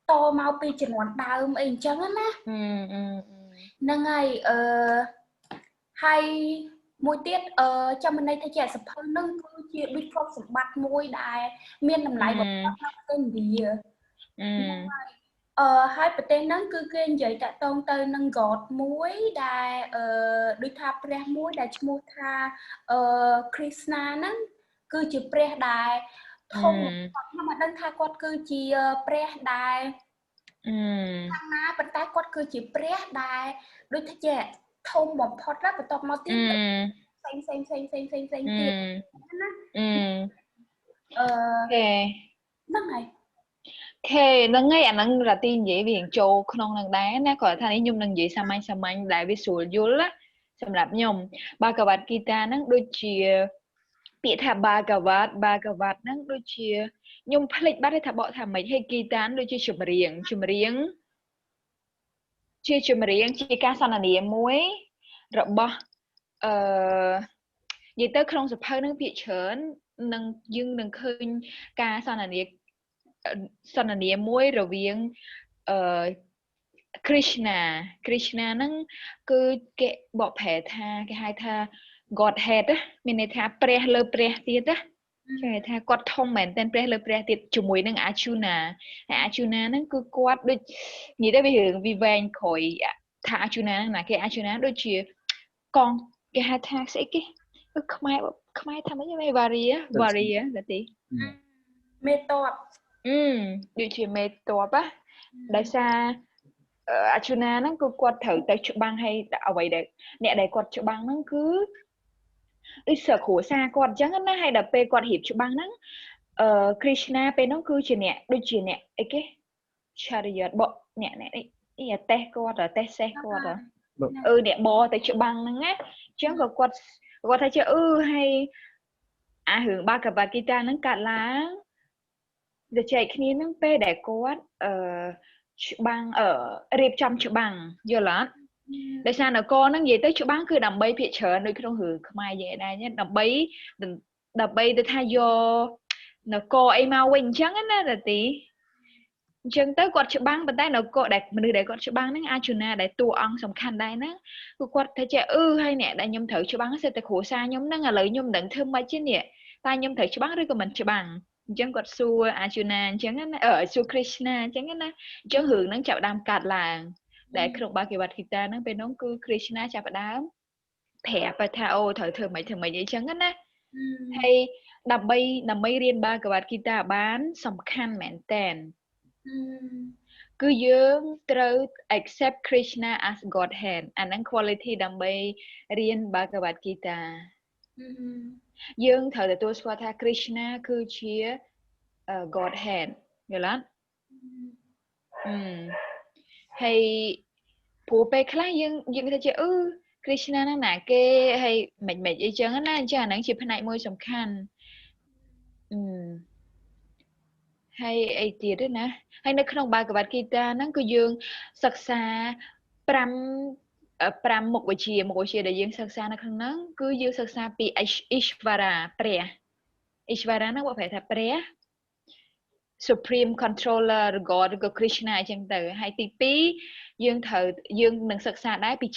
tô mau pi chừng ngọn đào mình chẳng á ná nâng ngày hay môi tiết trong bên đây thay trẻ sập hơn nâng cứ chia đôi phong sập bát môi đài miên làm lại vật nó tên gì hai bữa tên nâng cứ kênh vậy tại tông tơi nâng gọt muối đài đôi tháp pre muối đài mua tha Krishna nâng cứ chữ pre đài thông nhưng mà đăng tha quát cứ chỉ pre đài thằng má bên tay quát cứ chỉ pre đài đôi thay trẻ thông một phật rất là tộc mau tiếp xanh tiếp nâng này Khê nó ngay anh nâng là tin dễ viền châu không nâng đá nó khỏi thay nhung nâng dễ sao anh đại với sủi dối á xong lạp nhung ba cà vạt guitar nâng đôi chia bị thả ba cà vạt nâng đôi chia nhung phát lịch bắt thả bọ thả mấy hay guitar đôi chia chùm riêng chia ca sao là niệm muối rồi bọ vậy tới không sập hơi nâng bị chớn nâng dương nâng khơi ca sao là niệm sao là niệm muối rồi viếng Krishna nâng cứ cái bỏ phẻ tha cái hai tha gọt hẹt á mình này tha pre lơ pre tiết á cái tha quạt thông mền tên pre lơ pre tiết chùm mùi nâng Arjuna nâng cứ quạt đôi nghĩ tới bây giờ vì vàng khỏi tha Arjuna nâng là cái Arjuna đôi chia con cái hai tha sẽ cái không ai tham mấy cái vari á là tí mê tọt điều chuyện mê tọt á đại sa Arjuna nó cứ quạt thử tới chụp băng hay ở vậy để nè để quạt chụp băng nó cứ đi sợ khổ xa quạt chẳng nó hay là pe quạt hiệp chụp băng nó Krishna pe nó cứ chuyện nè đôi chuyện nè cái chariot bộ nè ý là te quạt rồi te xe quạt rồi nè bò tới chụp băng nó á chẳng có quạt thấy chưa hay hưởng ba cặp guitar nó cạn lá để chạy khi nó pe để quạt băng ở riệp trong chữ bằng giờ là để sao nó con nó gì tới chữ băng cứ đầm bay phía chờ nơi cái đông hưởng không ai vậy đây nhé đầm bay để thay vô nó co ai mau quỳnh trắng á là tí chân tới quạt chữ băng bên tay nó co đặt mình để quạt chữ băng nó Arjuna để tua ăn xong khăn đây nó quạt thấy trẻ hay nè đã nhom thử chữ băng sẽ tới khổ xa nhom nó là lợi nhom đặng thơm mai chứ nè ta nhom thử chữ băng rồi của mình chữ bằng chân quạt su Arjuna chân á ở su Krishna chân á chân hưởng nó chạm đam cạt là để không ba cái bát kita nó bên nó cứ Krishna chạm đám thẻ và thao thử mấy vậy chân á hay đầm bay riêng ba cái bát kita bán sòng khăn mẹn tèn cứ dương trâu accept Krishna as Godhead anh năng quality đầm bay riêng ba cái bát kita dương thở để tôi xóa tha Krishna cứ chia Godhead hiểu lắm hay phụ bề khác dương thấy chưa Krishna nó nè cái hay mệt vậy chứ nó chứ là năng chụp này môi sầm khăn hay ai tiệt đấy nè hay nó không ba cái bát guitar nó cứ dương sắc xa pram một buổi chiều để dương sắc xa nó không nó cứ dương sắc xa pi Ishvara Ishvara nó có phải là pre Supreme Controller God của Krishna chẳng từ hay tí pí dương nâng sắc xa đáy pi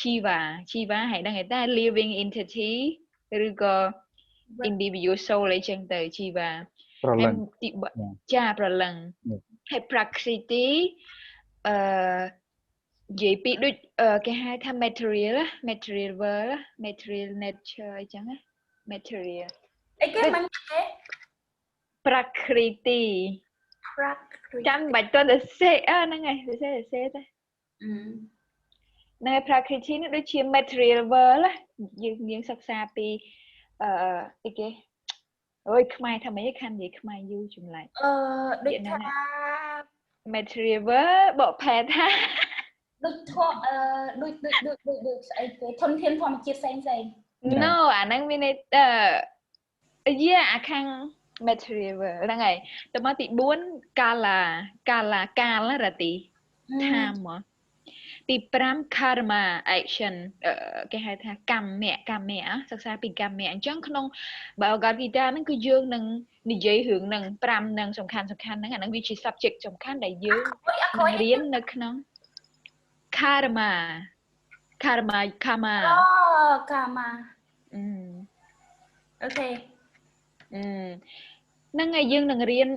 Chiva hay đang người ta living entity rồi có individual soul lấy chẳng từ Chiva hay cha pralang hay prakriti gì pi đôi cái hai tham material world material nature chẳng á material cái mình prakriti chăm bạch tuần là xe nó ngày là xe thôi này prakriti nó đối chia material world á những sắc xa pi cái ôi Khmer tham mấy khăn gì Khmer du chùm lại đôi material world bộ phe tha đôi cái thôn thiên phong chia sen dày no năng minute khăn material là ngày tao mới bị 4 kala là tí tham mà ទី5 karma action គេហៅថាកម្មៈសិក្សាពីកម្មៈអញ្ចឹងក្នុង Bhagavad Gita ហ្នឹងគឺយើងនឹងនិយាយរឿងហ្នឹង5ហ្នឹងសំខាន់ហ្នឹងអាហ្នឹងវាជា subject សំខាន់ដែលយើងនឹងរៀននៅក្នុង karma karma អូខេហ្នឹងហើយយើងនឹងរៀន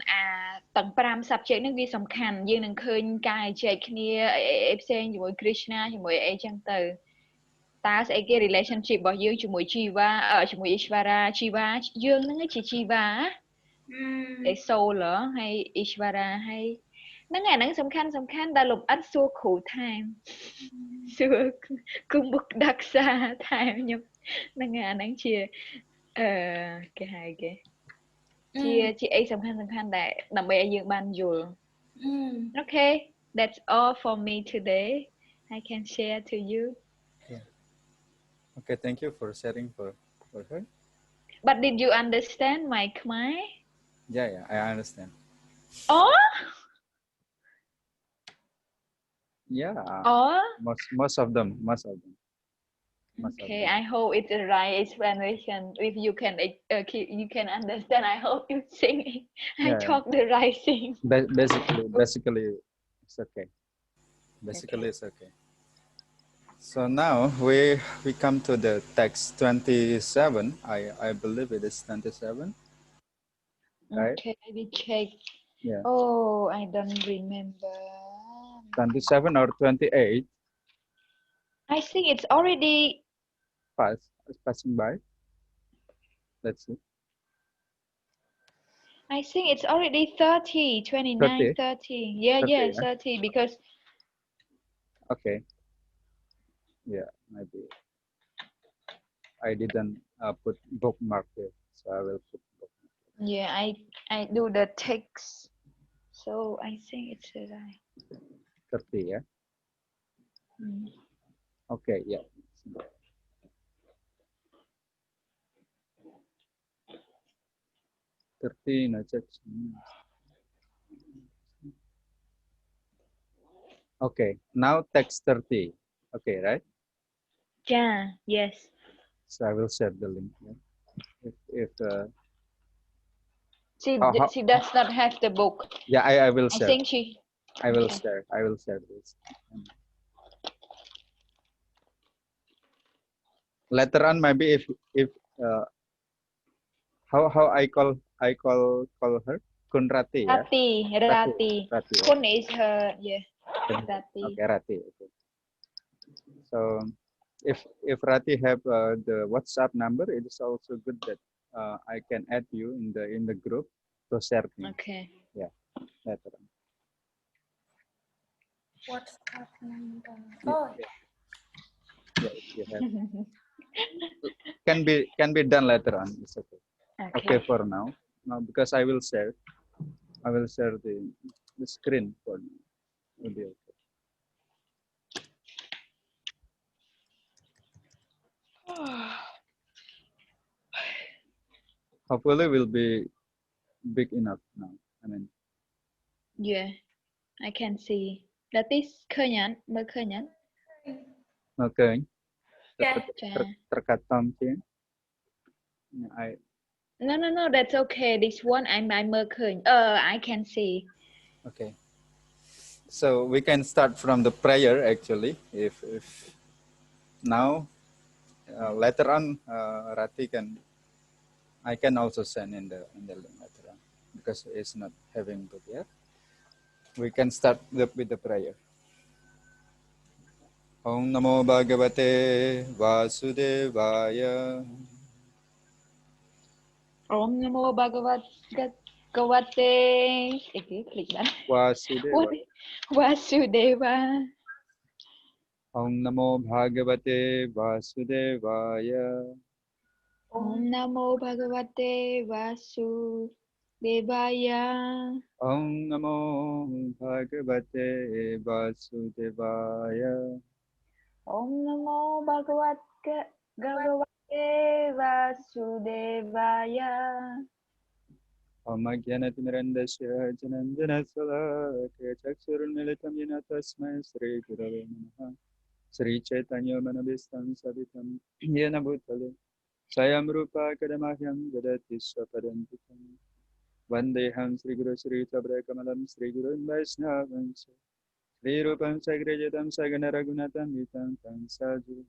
ទាំង5 subject ហ្នឹងវាសំខាន់យើងនឹងឃើញការចែកគ្នាអីផ្សេងជាមួយ Krishna ជាមួយអីចឹងទៅតើស្អីគេ relationship របស់យើងជាមួយ Jiva ជាមួយ Ishvara Jiva យើងហ្នឹងជា Jiva ឯ soul ហើយ Ishvara ហើយហ្នឹងអាហ្នឹងសំខាន់ដែលលំអិតសួរគ្រូថែមសួរគុំបុកដាក់សាថែមខ្ញុំហ្នឹងអាហ្នឹងជាគេហៅគេជាអីសំខាន់ដែលដើម្បីឲ្យយើងបានយល់ Okay that's all for me today I can share to you Okay, thank you for sharing for her. But did you understand my Khmer? Yeah, I understand. Oh? Yeah. Oh? Most of them. Okay, I hope it's the right explanation. If you can understand, I hope you sing. I talk the right thing. Basically, it's okay. It's okay. So now we come to the text 27. I believe it is 27. Right? Okay, we check. Yeah. Oh, I don't remember. 27 or 28? I think it's already passing by. Let's see. I think it's already 30, 29, 30. Yeah, 30 because. Okay. Yeah, maybe. I didn't put bookmark here, so I will put bookmark. Yeah, I do the text, so I think it's right. 30, yeah. Okay, yeah. Okay, now text 30. Okay, right? Yeah, yes. So I will share the link. Yeah? If she does not have the book. Yeah, I will share. I think she. I will share. I will share this. Later on, maybe if how I call her Kunrati. Rati. Kun is her. Yeah. Rati. Okay, Rati. Okay. So if Rati have the WhatsApp number, it is also good that I can add you in the group to share things. Okay. Yeah, later on. WhatsApp number. Yeah, you have. Can be done later on. It's okay. Okay for now. Now because I will share the screen for you. Will be okay. Hopefully will be big enough now. I mean. Yeah, I can see. That is khơi nhắn. Okay. Yeah. Terkatam chứ. No, that's okay. This one I'm khơi. I can see. Okay. So we can start from the prayer actually. If now later on Rati I can also send in the link later on because it's not having book yet. We can start with the prayer. Om Namo Bhagavate Vasudevaya. Om Namo Bhagavate. Click that. Vasudeva. Om Namo Bhagavate Vasudevaya. Om Namo Bhagavate Vasudevaya. Om Namo Bhagavate Vasudevaya. Om Namo Bhagavate Vasudevaya. Om Jnanatimrandasya Jananjanasala Chaksurunmilitam Yena Tasmai Sri Gurave Namaha Sri Chaitanya Manabhistam Savitam Yena Bhutale Sayam Rupa Kadamahyam Dadati Swapadantikam Vandeham Sri Guru Sri Tabrakamalam Sri Guru Vaishnavamsa Sri Rupam Sagrajatam Sagana Raghunatam Vitam Tam Saju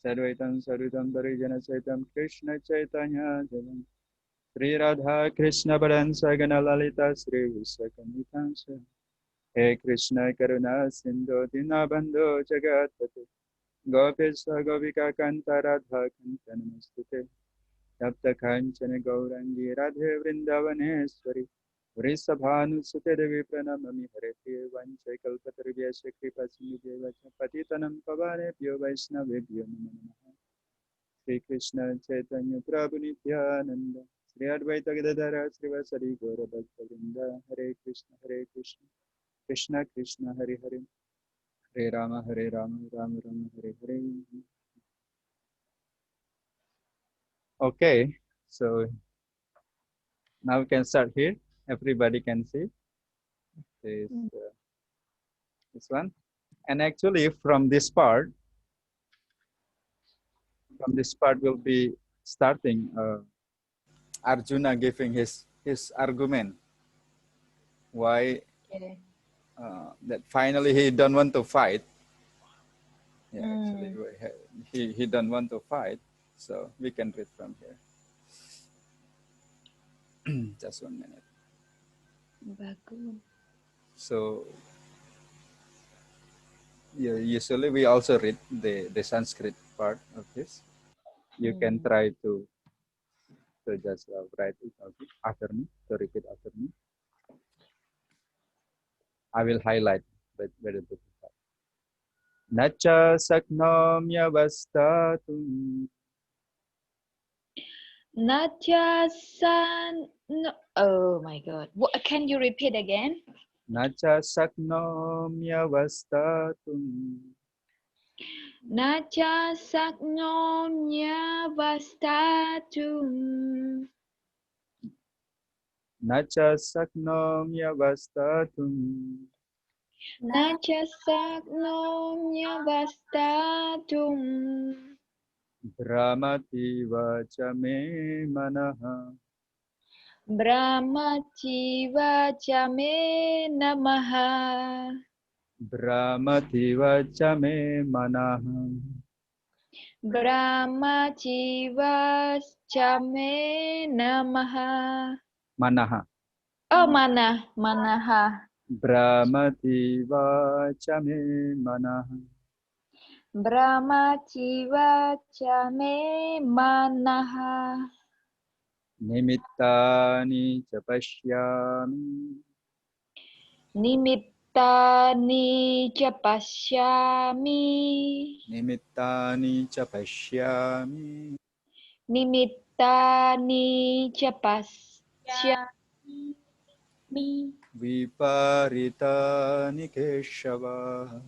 Sarvaitam Sarutam Parijana Saitam Krishna Chaitanya Javam Sri Radha Krishna Paran Sagana Lalita Sri Visakamitansa He Krishna Karuna Sindhu Dinabandhu Jagatpate Gopisa Govika Kanta Radha Kanta Namastute Yapta Kanchana Gaurangi Radhe Vrindavaneshwari Vrisabhanusute Devi Pranamami Harete Vancha Kalpatarvya Shakripa Sindhu Patitanam Pavanebhyo Vaishnavebhyo Namo Namaha Sri Krishna Chaitanya Prabhu Nityananda Sri Advaita Gadadhara Srivasari Gaura Bhakta-vrinda Hare Krishna Krishna Krishna Hare Hare Hare Rama Rama Rama Hare Hare. Okay, so now we can start here. Everybody can see this one. And actually from this part will be starting Arjuna giving his argument why that finally he don't want to fight. Yeah, actually he don't want to fight. So we can read from here. Just 1 minute. Bagus. So yeah, usually we also read the Sanskrit part of this. You can try to just write it after me, to repeat after me. I will highlight better to start. Nacha saknomya vastatum. Nacha san. No, oh my God. What, can you repeat again? Nacha saknomya vastatum. Nacha saknomya vastatum. Nacha saknomya vastatum. Nacha saknomya vastatum. Brahmati vacha me manaha. Brahmati vacha me namaha. Brahmati vacha me manaha. Brahmati vacha me namaha. Manaha. Oh, manaha. Brahmati vacha me manaha. Brahmati vacha me manaha. Nimittani cha pashyami. Nimittani cha pashyami. Nimittani cha pashyami. Nimittani cha pashyami. Viparitani keshava.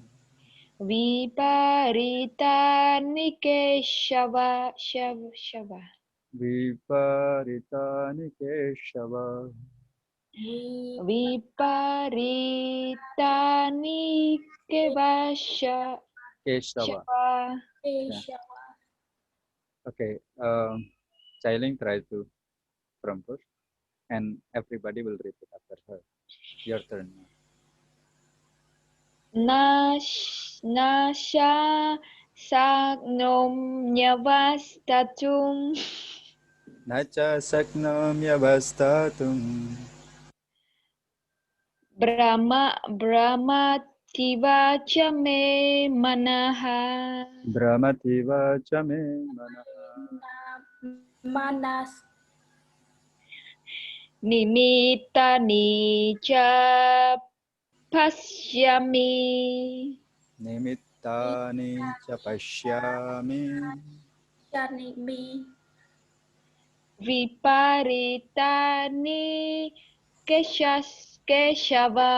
Viparitani keshava. Shava. Viparitani keshava. Viparitani kevasha. Keshava. Yeah. Okay. Chailing try to from first, and everybody will repeat after her. Your turn. Nasha saknomnyavastatum. Nacha saknamya vastatum. Brahmativacha me manaha. Brahmativacha me manaha. Manas. Nimittani cha pasyami. Nimittani cha pashyami. Janimi. Viparitani keshava.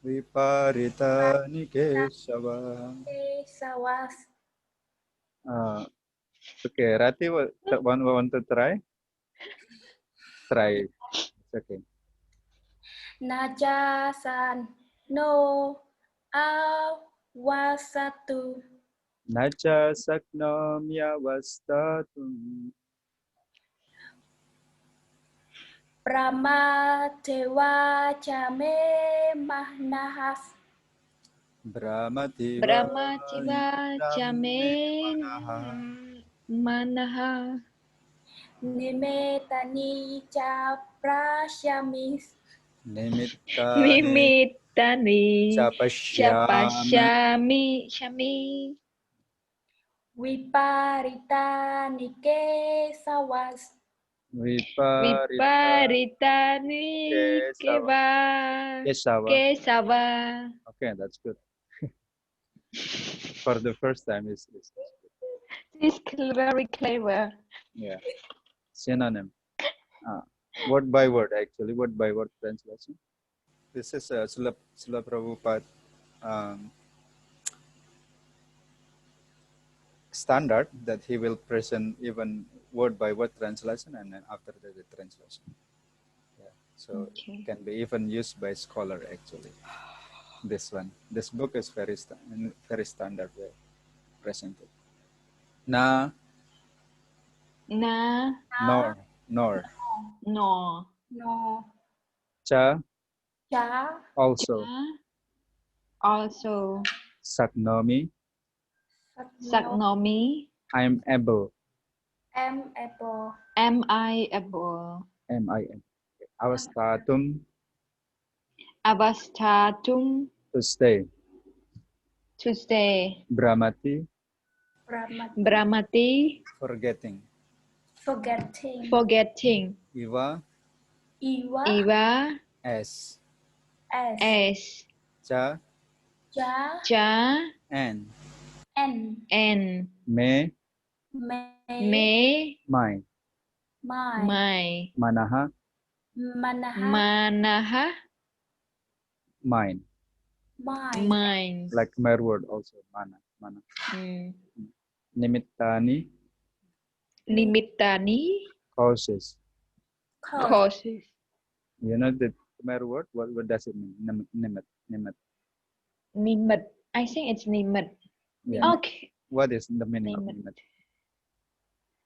Viparitani keshava. Sawas. Okay, Rati want to try? Try. okay. Najasan no awasatu. Nacha saknomya vastatum. Brahmadewa jame mahnahas. Brahmativa Jamin Manaha Nimetani cha prasyamis. Nimittani Nimitani Chapasyami Shami Viparita nike sawas. Viparitani Kesava. Kesava. Okay, that's good. For the first time, it's This is very clever. yeah, synonym. Word by word, actually, word by word translation. This is Srila Prabhupada standard that he will present even word by word translation, and then after that the translation. Yeah, so Okay. it can be even used by scholar actually. This book is very standard way presented. Na, nor, No. No. cha, Cha. also, Also. saknomi, Saknomi. I'm able, Am able. Am I able? M-I-N. Avastatum, Avastatum. to stay. To stay. Brahmati, Brahmati. forgetting. Forgetting. Forgetting. Iva, Iva. as. As. Cha, Cha. and. And. Me, May. my. My. Manaha, Manaha. mine. Mine. Like Khmer word also, mana. Nimittani, Nimitani. causes. Causes. You know the Khmer word? What does it mean? Nimet. Nimet. I think it's nimet. Yeah. Okay. What is the meaning of Nimet. nimet?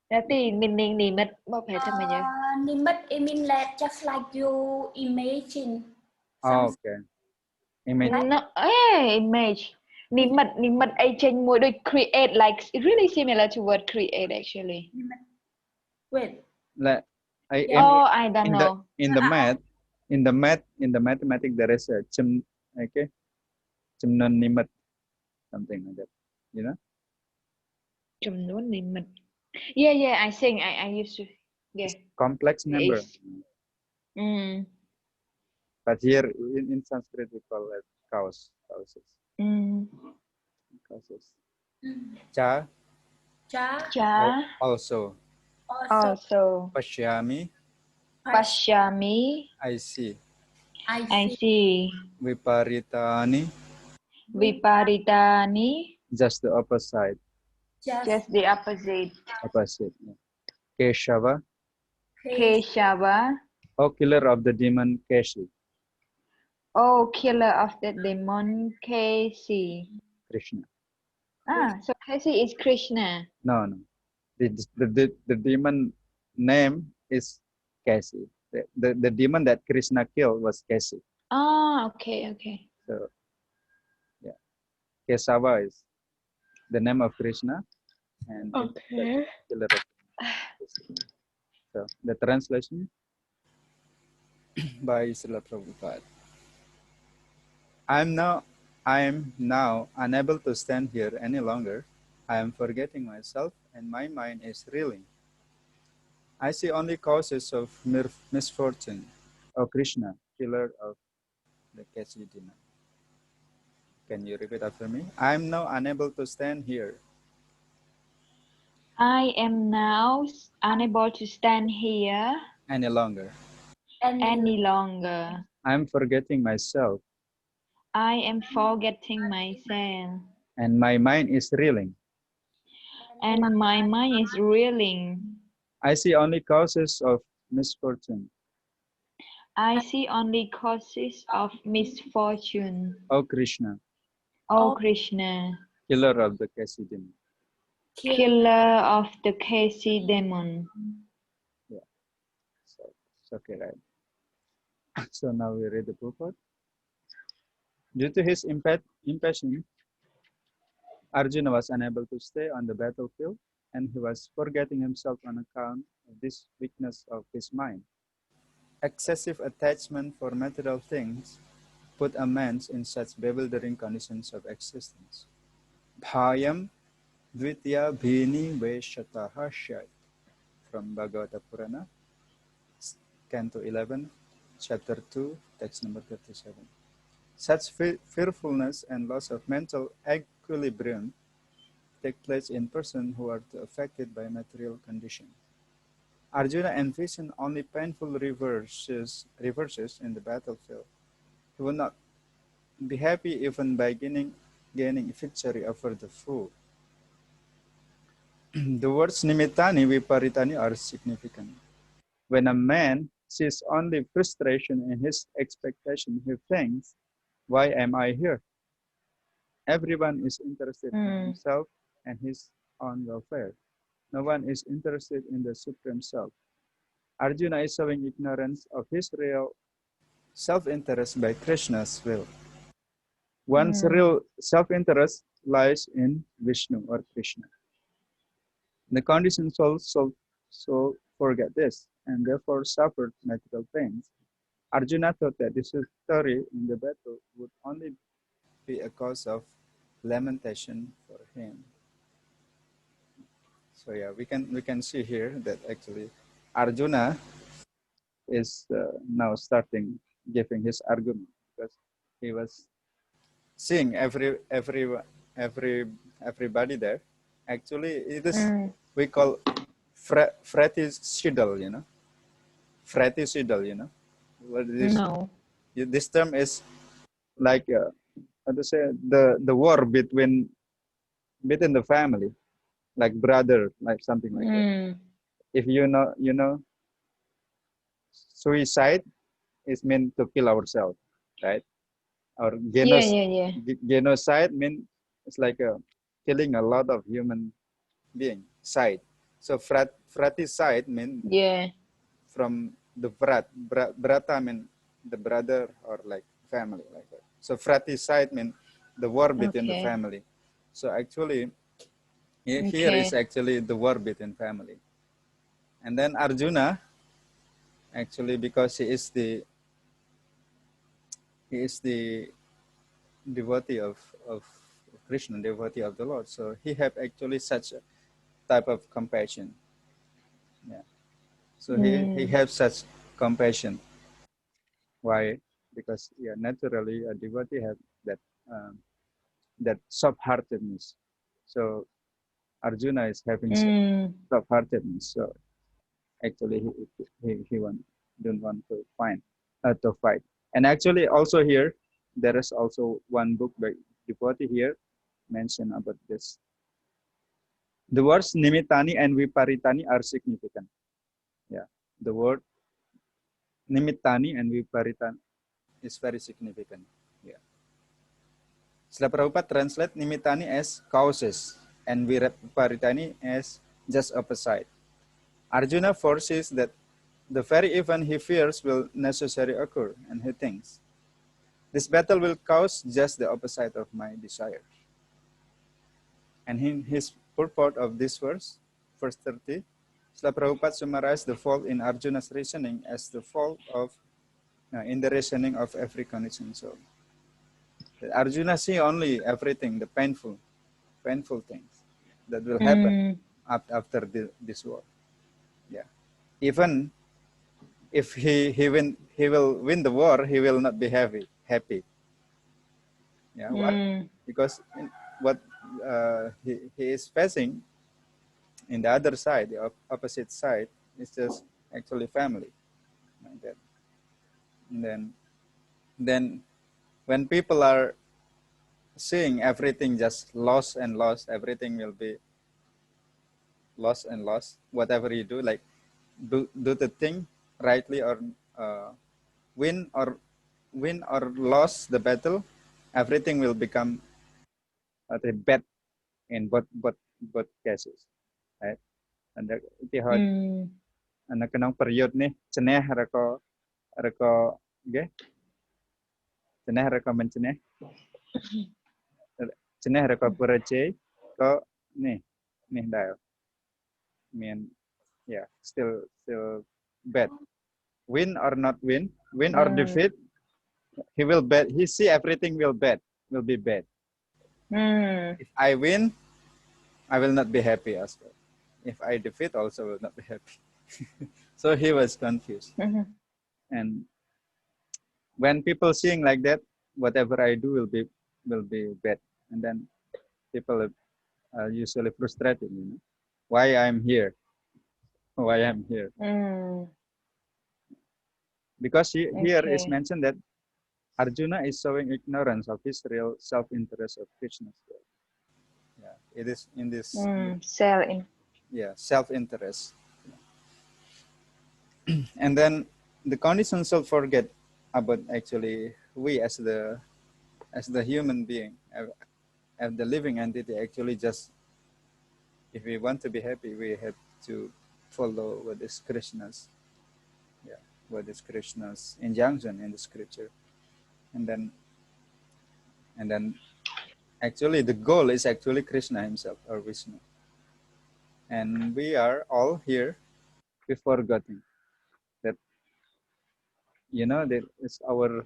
Berarti nimet apa ya namanya? Nimet, I mean like just like you imagine. Oh, okay. Image. No, image. Nimet I change more to create, like really similar to word create actually. Wait. Like, I don't know. In the mathematics there is a chimnon nimet, something like that. You know? Jumnon nimet. Yeah, I think I used to. Yeah. It's complex number. But here in Sanskrit we call it causes. Causes. Cha. Also. Pashyami. I see. Viparitani. Just the opposite. Just the opposite. Opposite. Yeah. Keshava. Keshava. Oh, killer of the demon Keshi. Oh, killer of the demon Keshi. Krishna. So Keshi is Krishna. No. The demon name is Keshi. The demon that Krishna killed was Keshi. Okay. So, yeah. Kesava is the name of Krishna, and okay. Killer of Krishna. So, the translation by Srila Prabhupada. I am now unable to stand here any longer. I am forgetting myself, and my mind is reeling. I see only causes of misfortune. O Krishna, killer of the Keshi demon. Can you repeat after me? I am now unable to stand here. I am now unable to stand here any longer. I am forgetting myself. I am forgetting myself. And my mind is reeling. And my mind is reeling. I see only causes of misfortune. I see only causes of misfortune. O Krishna, O Krishna, killer of the Kasidim. killer of the Kasi demon. Yeah, so it's okay, right? So now we read the purport. Due to his impassion, Arjuna was unable to stay on the battlefield, and he was forgetting himself on account of this weakness of his mind. Excessive attachment for material things put a man in such bewildering conditions of existence. Bhayam Dvitya Bhini Veshataha Shyat from Bhagavata Purana, Canto 11, Chapter 2, text number 37. Such fearfulness and loss of mental equilibrium take place in persons who are affected by material conditions. Arjuna envisioned only painful reverses in the battlefield. He would not be happy even by gaining victory over the foe. The words nimittani viparitani are significant. When a man sees only frustration in his expectation, he thinks, why am I here? Everyone is interested in himself and his own welfare. No one is interested in the Supreme Self. Arjuna is showing ignorance of his real self-interest by Krishna's will. One's real self-interest lies in Vishnu or Krishna. The conditioned soul forget this and therefore suffered material pains. Arjuna thought that this victory in the battle would only be a cause of lamentation for him. So yeah, we can see here that actually Arjuna is now starting giving his argument because he was seeing everybody there. Actually, it is we call fratricidal, you know. Fratricidal, you know. What is No. this term is like how to say the war between the family, like brother, like something like that. If you know, suicide is meant to kill ourselves, right? Or genocide means it's like killing a lot of human being. Side. So fratricide means from the brata mean the brother or like family like that. So fratricide means the war between the family. So actually here is actually the war between family. And then Arjuna, actually because he is the devotee of Krishna, devotee of the Lord. So he have actually such a type of compassion. Yeah. So he has such compassion. Why? Because yeah, naturally a devotee have that soft-heartedness. So Arjuna is having soft-heartedness. So actually he don't want to fight. And actually also here there is also one book by devotee here mentioned about this. The words nimittani and viparitani are significant. Yeah, the word nimittani and viparitani is very significant. Yeah. Srila Prabhupada translate nimittani as causes and viparitani as just opposite. Arjuna foresees that the very event he fears will necessarily occur, and he thinks, this battle will cause just the opposite of my desire. And in his purport of this verse 30, Srila Prabhupada summarized the fault in Arjuna's reasoning as the fault of in the reasoning of every conditioned soul. Arjuna see only everything, the painful things that will happen after this war. Yeah, even if he will win the war, he will not be happy. Yeah, why? Because what he is facing in the other side, the opposite side, is just actually family. Like that. And then when people are seeing everything just lost and lost, everything will be lost and lost. Whatever you do, like do the thing rightly or win or lost the battle, everything will become bad in both cases, right? And the hard and kanang period ni ceneh reko nggih ceneh reko menceneh ceneh reko perece ko nih dah mean yeah still bad, win or not win or defeat, he will bad, he see everything will be bad. If I win, I will not be happy as well. If I defeat, also will not be happy. So he was confused. And when people seeing like that, whatever I do will be bad. And then people are usually frustrated, you know, why I'm here, because here is mentioned that Arjuna is showing ignorance of his real self-interest of Krishna. Yeah, it is in this self-interest. And then the condition shall forget about actually we as the human being, as the living entity, actually just if we want to be happy, we have to follow what is Krishna's injunction in the scripture. And then actually the goal is actually Krishna himself or Vishnu. And we are all here before God. That, you know, that is our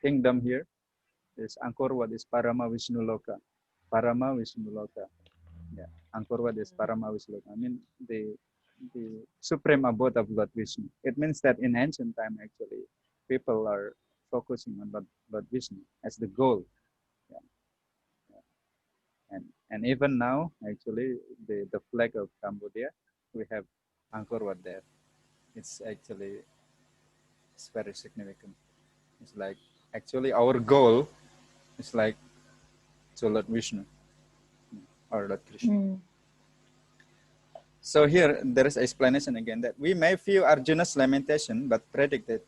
kingdom here is Angkorwat is Parama Vishnu Loka. Parama Vishnu Loka. Yeah. Angkorwat is Parama Vishnu Loka. I mean the supreme abode of Lord Vishnu. It means that in ancient time actually people are focusing on Lord Vishnu as the goal. Yeah. And even now actually the flag of Cambodia, we have Angkor Wat there. It's very significant. It's like actually our goal is like to Lord Vishnu or Lord Krishna. So here there is explanation again that we may feel Arjuna's lamentation but predict that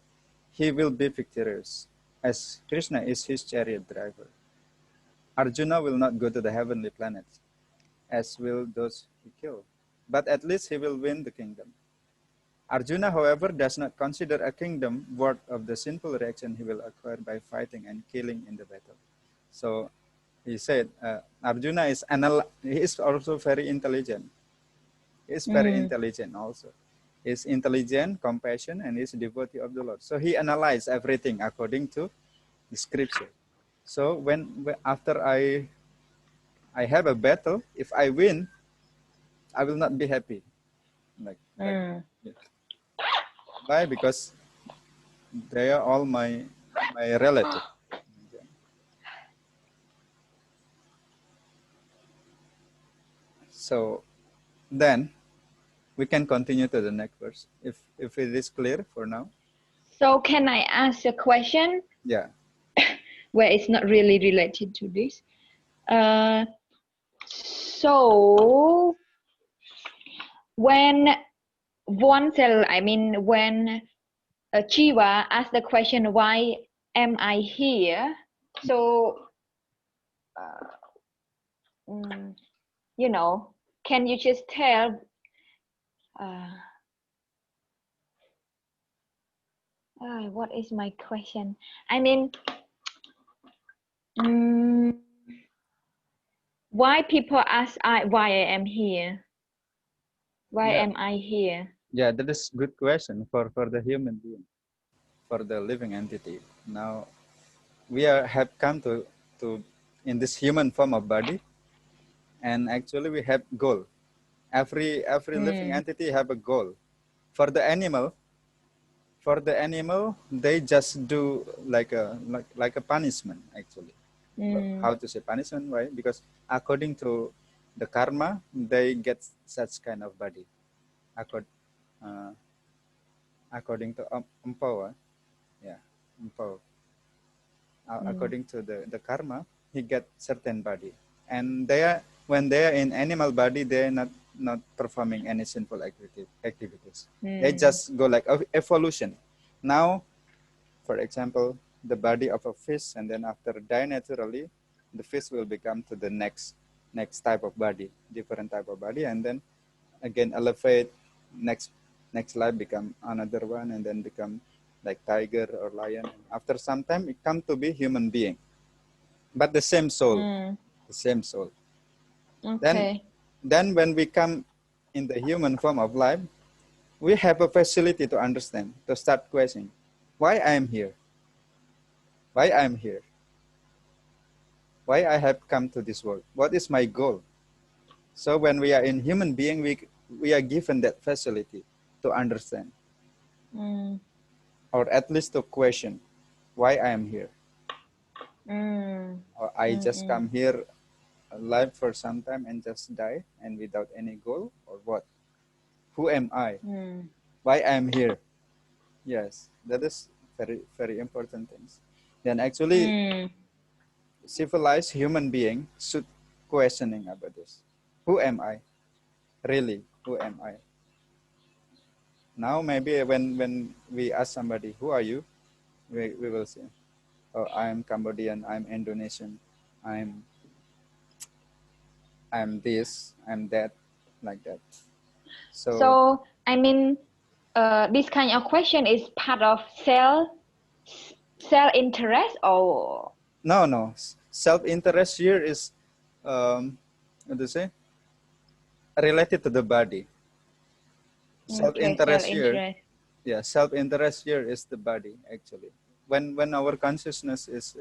he will be victorious as Krishna is his chariot driver. Arjuna will not go to the heavenly planets, as will those he killed, but at least he will win the kingdom. Arjuna, however, does not consider a kingdom worth of the sinful reaction he will acquire by fighting and killing in the battle. So he said, Arjuna is also very intelligent. He is very intelligent also. He is intelligent, compassion, and he is a devotee of the Lord. So he analyzed everything according to the scripture. So when after I have a battle, if I win, I will not be happy. Yeah. Why? Because they are all my relatives. So then we can continue to the next verse if it is clear for now. So can I ask a question? Yeah. Where it's not really related to this. So when when Jiva asked the question, why am I here? So, you know, can you just tell what is my question? I mean, why people ask why I am here? Why am I here? Yeah, that is a good question for the human being, for the living entity. Now, we have come to in this human form of body, and actually we have goal. Every living entity have a goal. For the animal, they just do like a punishment actually. How to say punishment? Why? Because according to the karma, they get such kind of body. According to Empower, according to the karma, he get certain body, and when they are in animal body, they are not performing any sinful activities. They just go like evolution. Now, for example, the body of a fish, and then after die naturally, the fish will become to the next type of body, different type of body, and then again elevate, next life become another one, and then become like tiger or lion. After some time, it come to be human being, but the same soul, the same soul. Okay. Then when we come in the human form of life, we have a facility to understand, to start questioning, why I am here? Why I am here? Why I have come to this world? What is my goal? So when we are in human being, we are given that facility to understand, or at least to question, why I am here? Or I just come here alive for some time and just die and without any goal, or what? Who am I? Why I am here? Yes, that is very, very important things. Then actually, civilized human being should questioning about this. Who am I? Really, who am I? Now maybe when we ask somebody, who are you? We will say, oh, I am Cambodian, I'm Indonesian, I'm this, I'm that, like that. So I mean, this kind of question is part of self interest, or no, self-interest here is what to say, related to the body. Self-interest here, yeah, self-interest here is the body actually. When our consciousness is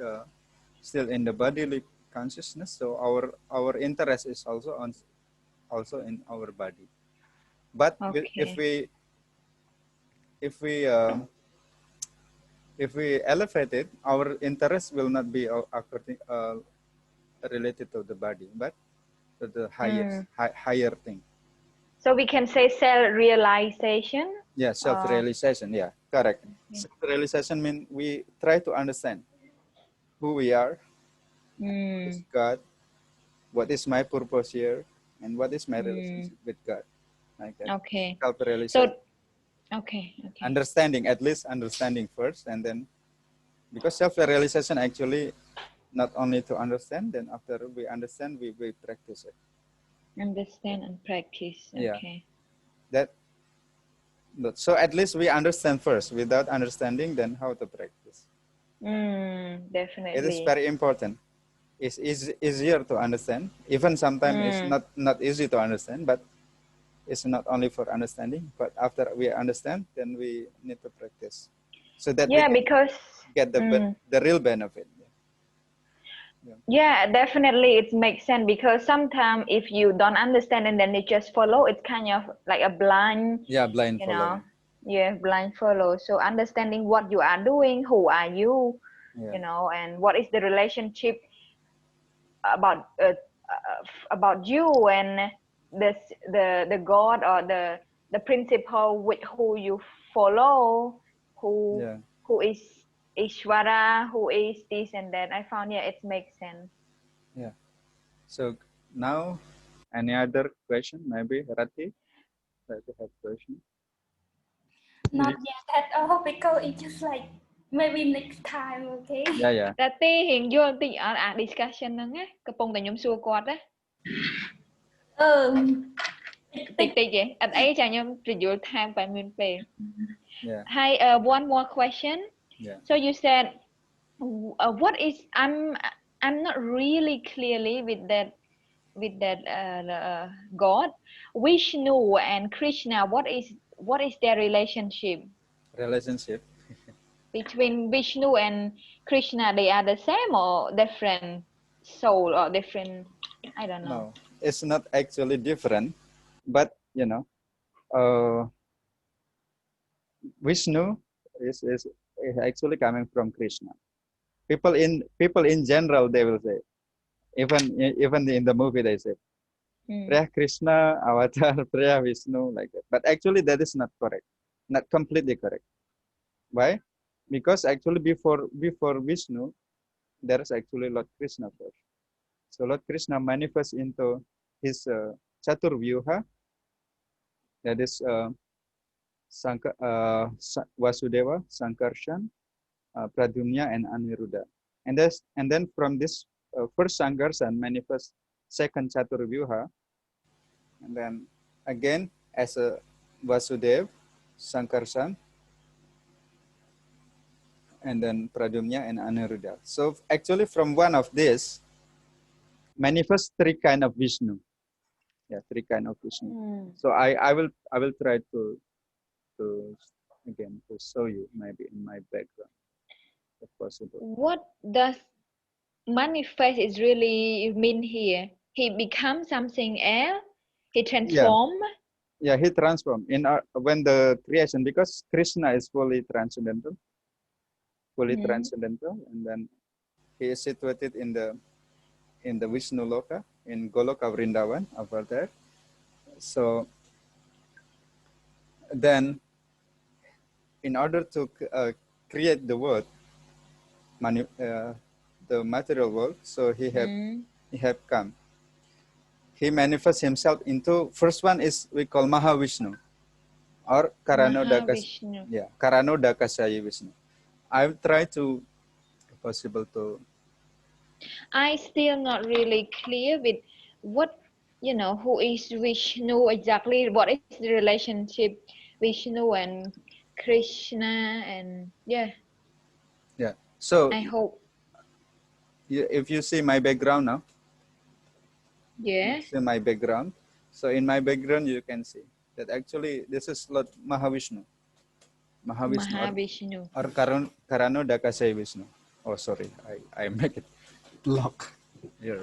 still in the bodily consciousness, so our interest is also in our body. But if we elevate it, our interest will not be related to the body, but to the higher thing. So we can say self-realization. Yeah, self-realization. Yeah, correct. Self-realization means we try to understand who we are, who is God, what is my purpose here, and what is my relationship with God. Like that. Okay. Self-realization. So, okay. Understanding, at least understanding first, and then because self-realization actually not only to understand, then after we understand, we practice it. Understand and practice. Okay. Yeah. So at least we understand first. Without understanding, then how to practice? Definitely. It is very important. It's easier to understand. Even sometimes it's not easy to understand, but it's not only for understanding, but after we understand, then we need to practice. So that we can because get the real benefit. Yeah, definitely it makes sense, because sometimes if you don't understand and then you just follow, it's kind of like a blind, blind following. Blind follow. So understanding what you are doing, who are you, and what is the relationship about you and the God or the principle with who you follow, who is Ishvara, who is this and that. I found it makes sense. Yeah. So now, any other question? Maybe Rati have question. Not yet at all, because it's just like maybe next time, okay? Yeah. Rati ហ៊ានយល់បន្តិចអត់អា discussion ហ្នឹងណាកំពុងតែខ្ញុំសួរគាត់ណាតិចទេអត់អីចាខ្ញុំពន្យល់ថែមបែបមានពេល Hi, one more question. So you said what is I'm not really clearly with that God, Vishnu and Krishna. What is their relationship? Between Vishnu and Krishna, they are the same or different soul or different? I don't know. No, it's not actually different, but Vishnu is actually coming from Krishna. People in general, they will say, even in the movie they say, Priya Krishna, Avatar, Priya Vishnu, like that. But actually that is not correct, not completely correct. Why? Because actually before Vishnu, there is actually Lord Krishna first. So Lord Krishna manifests into his Chaturvyuha, that is Vasudeva, Sankarshan, Pradyumna, and Aniruddha. And then from this first Sankarshan manifest second Chaturvyuha, and then again as a Vasudev, Sankarshan, and then Pradyumna and Aniruddha. So actually from one of this manifest three kind of Vishnu. Yeah, three kind of Vishnu. So I will try to again to show you maybe in my background if possible. What does manifest is really mean here? He becomes something else? He transform? Yeah, he transformed in when the creation, because Krishna is fully transcendental, and then he is situated in the Vishnu Loka, in Goloka Vrindavan over there. So then, in order to create the world, the material world, so he have come. He manifests himself into, first one is we call Mahavishnu or Karanodakashayi Vishnu. I will try to possible to. I still not really clear with what, who is Vishnu exactly, what is the relationship Vishnu and Krishna, and Yeah. So I hope. if you see my background now. Yeah. See my background. So in my background you can see that actually this is Lord Mahavishnu. Mahavishnu. Or Karanodakashayi Vishnu. Oh sorry, I make it lock your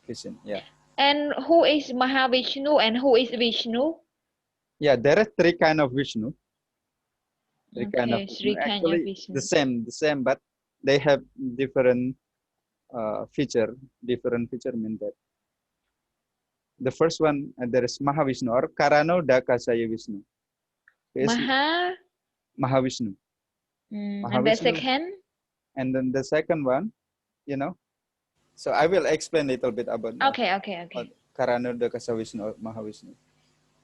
vision. Yeah. And who is Mahavishnu and who is Vishnu? Yeah, there are three kind of Vishnu. Three kind of Vishnu. Actually the same, but they have different feature. Different feature mean that the first one there is Mahavishnu or Karanodakashayi Vishnu. Mahavishnu. And the second? And then the second one, so I will explain a little bit about Okay. Karanodakashayi Vishnu or Mahavishnu.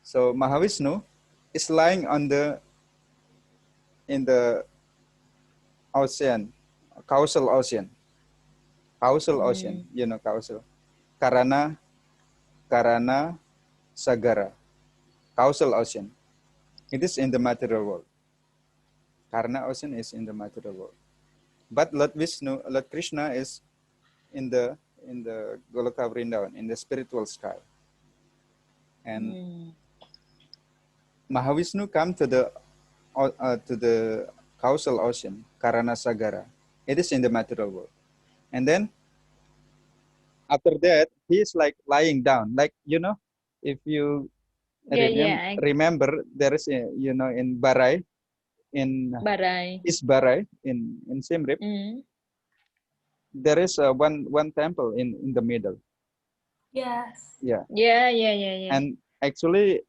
So Mahavishnu is lying in the ocean, causal ocean. Causal ocean, causal. Karana Sagara. Causal ocean. It is in the material world. Karna ocean is in the material world. But Lord Krishna is in the Goloka Vrindavan, in the spiritual sky. And Mahavishnu come to the causal ocean, Karana Sagara. It is in the material world. And then after that, he is like lying down. Like, if you remember, there is, in Barai, East Barai, in Siem Reap, there is one temple in the middle. Yes. Yeah. Yeah. And actually,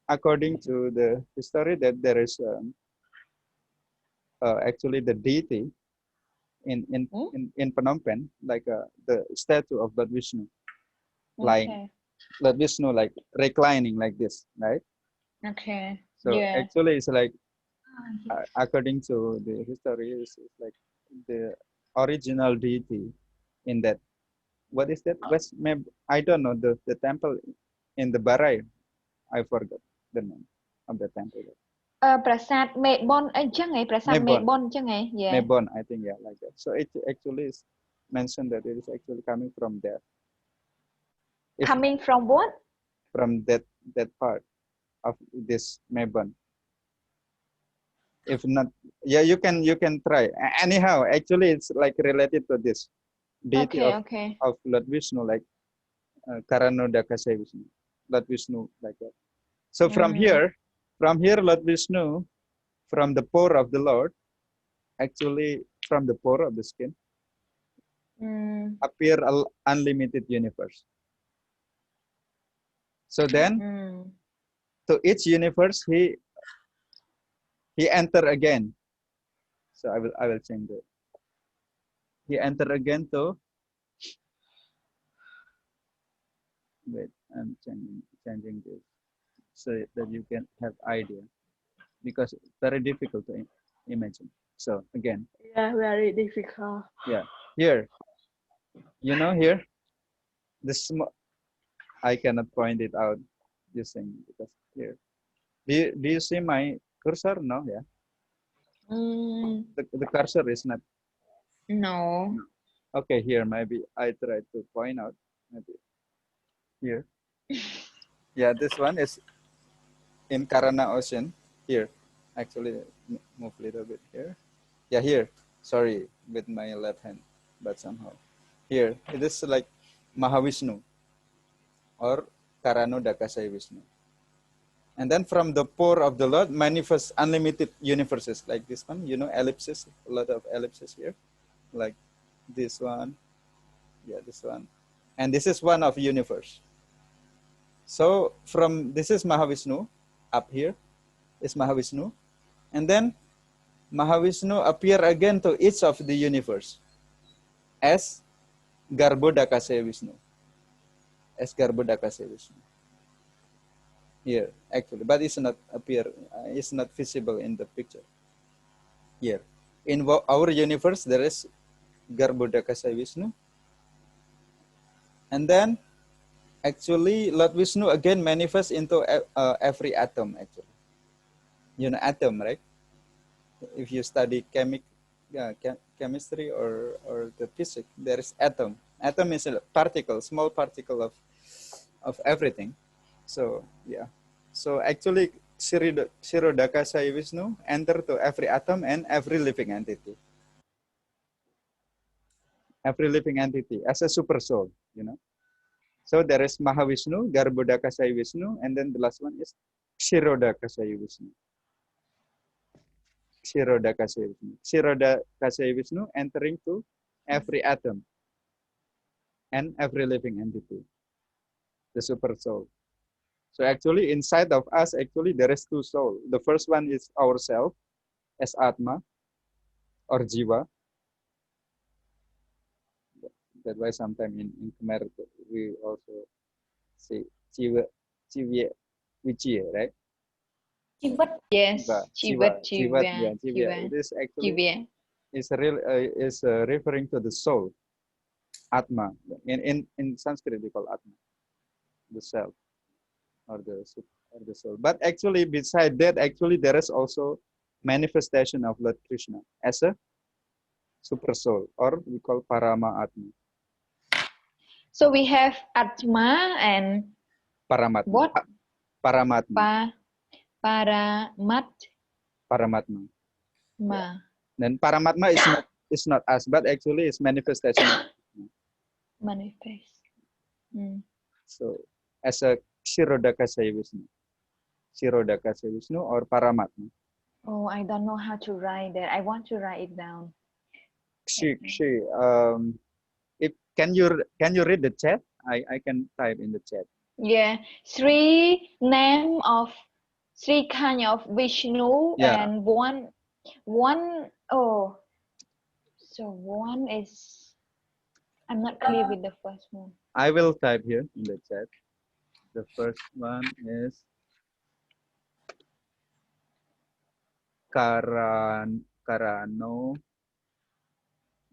according to the history, that there is actually the deity in Phnom Penh, like the statue of Lord Vishnu, lying. Lord Vishnu like reclining like this, right? Okay. So actually, it's like according to the history, it's like the original deity in that. What is that? I don't know the temple in the Barai. I forgot the name of the temple. Prasad Mebon chứ ngày Prasad Mebon chứ ngày. Yeah. Mebon, I think, yeah, like that. So it actually is mentioned that it is actually coming from there. Coming from what? From that part of this Mebon. If not, yeah, you can try. Anyhow, actually, it's like related to this deity of Lord Vishnu, like Karanodakashayi Vishnu, Lord Vishnu, like that. So from here, Lord Vishnu, from the pore of the Lord, actually from the pore of the skin, appear unlimited universe. So then, to each universe, he enter again. So I will change it. He enter again to. Wait, I'm changing this so that you can have idea. because very difficult to imagine. So again, Yeah, very difficult. yeah, here, here, this I cannot point it out using because here. Do you see my cursor? No, yeah. Mm, The cursor is not. no. Okay, here maybe I try to point out. Maybe here. Yeah, this one is in Karana Ocean. Here, actually, move a little bit here. Yeah, here. Sorry, with my left hand, but somehow here it is like Mahavishnu or Karano Dakasai Vishnu. And then from the pore of the Lord manifest unlimited universes like this one, ellipses, a lot of ellipses here, like this one, yeah, this one. And this is one of universe. So from, this is Mahavishnu, up here is Mahavishnu. And then Mahavishnu appear again to each of the universe as Garbhodakasaya Vishnu. As Garbhodakasaya Vishnu. Here, actually, but it's not appear, it's not visible in the picture. Here, in our universe, there is Garbhodakasaya Vishnu, and then actually Lord Vishnu again manifests into every atom. Actually, atom, right? If you study chemistry or the physics, there is atom. Atom is a particle, small particle of everything. So yeah, so actually Kshirodakasaya Vishnu enter to every atom and every living entity. Every living entity as a super soul, So there is Mahavishnu, Garbhodakasaya Vishnu, and then the last one is Kshirodakasaya Vishnu. Kshirodakasaya Vishnu. Kshirodakasaya Vishnu entering to every atom and every living entity, the super soul. So actually inside of us, actually there is two souls. The first one is ourself as Atma or Jiva. That's why sometimes in Khmer we also say Jiva, Jiva, Vichya, right? Jivat. Yes, Jiva, Jiva, yeah, Jiva. It is actually Jiva. is referring to the soul, Atma. In Sanskrit we call Atma, the self or the soul. But actually, beside that, actually there is also manifestation of Lord Krishna as a super soul, or we call Parama Atma. So we have Atma and Paramatma. what? Paramatma. Paramatma. Paramatma. Yeah. Then Paramatma is not us, but actually it's manifestation. Manifest. So as a Kshirodakasaya Vishnu. Kshirodakasaya Vishnu or Paramatma. Oh, I don't know how to write that. I want to write it down. If can you read the chat? I can type in the chat. Yeah, three name of three kind of Vishnu, Yeah. and one oh, so one is, I'm not clear with the first one. I will type here in the chat. The first one is Karano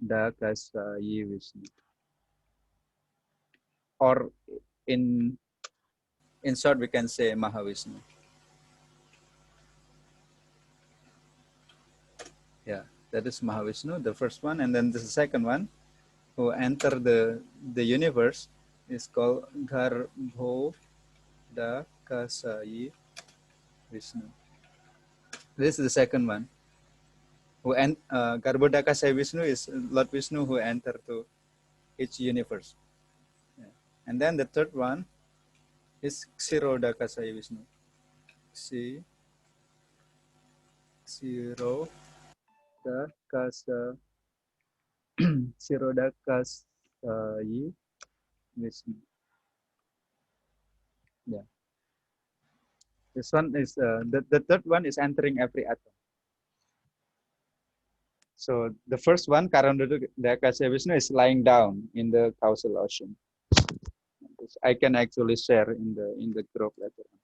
Dakasayi Vishnu. Or in short, we can say Mahavishnu. Yeah, that is Mahavishnu, the first one, and then the second one, who enter the universe, is called Garbhodakasayi Vishnu. This is the second one. Garbhodakasaya Vishnu is Lord Vishnu who enter to each universe. Yeah. And then the third one is Kshirodakasaya Vishnu. Kshirodakasayi Vishnu. Yeah. This one is the third one is entering every atom. So the first one, Karanodakasaya Vishnu, is lying down in the causal ocean. I can actually share in the group later on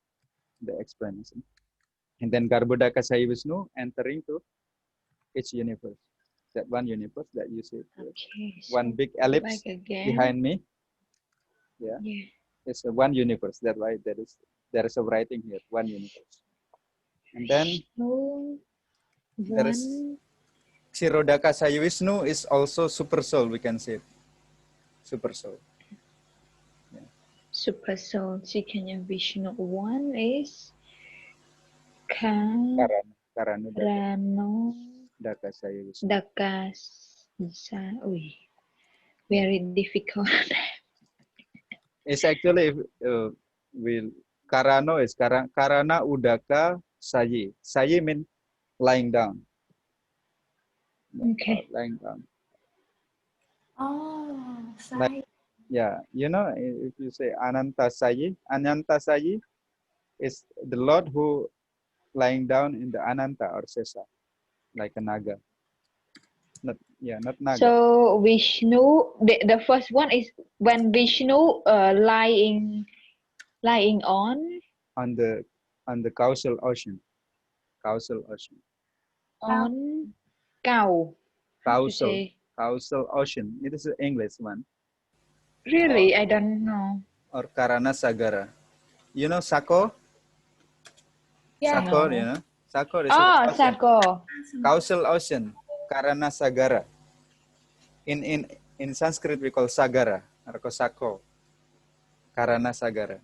the explanation. And then Garbhodaka Sai Vishnu entering to each universe. That one universe that you see. Okay. One So big back ellipse again. behind me. Yeah. Yeah. It's a one universe. That's why there is a writing here, one universe. And then So there is one Kshirodaka Sai Vishnu is also super soul, we can say it. Super soul. super soul Chaitanya Vishnu. One is Karano Karano Daka Sai Vishnu. Dakasa. Very difficult. It's actually Karano is Karana Udaka Sayi. Sayi means lying down. Okay. Lying down. Oh, Like, sai. yeah, you know, if you say Ananta Sayi is the Lord who lying down in the Ananta or Sesa, like a Naga. Not Naga. So Vishnu, the first one is when Vishnu lying On the causal ocean. Causal ocean. on cow. How to Causal. say? Causal ocean. It is the English one. Really, I don't know. Or Karana Sagara. You know Sako? Yeah. Sako, No. you know? Sako is Oh, ocean. Sako. Causal ocean. Karana Sagara. In Sanskrit we call Sagara or Sako. Karana Sagara.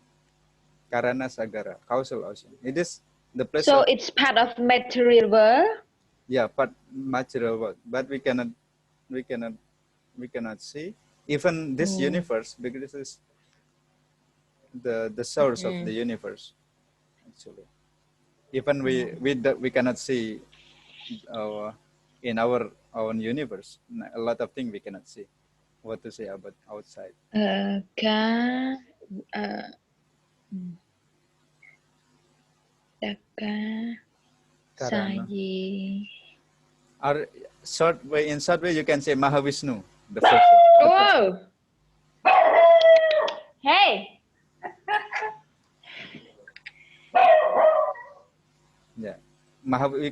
Karana Sagara. Causal ocean. It is the place So of, it's part of material world. yeah, but material world. But we cannot see. Even this universe, because this is the source of the universe, actually. Even we cannot see in our own universe. A lot of things we cannot see. What to say about outside? Daka Karana. Sayi. Or in short way, you can say Mahavishnu, the first. Oh! Hey! Yeah.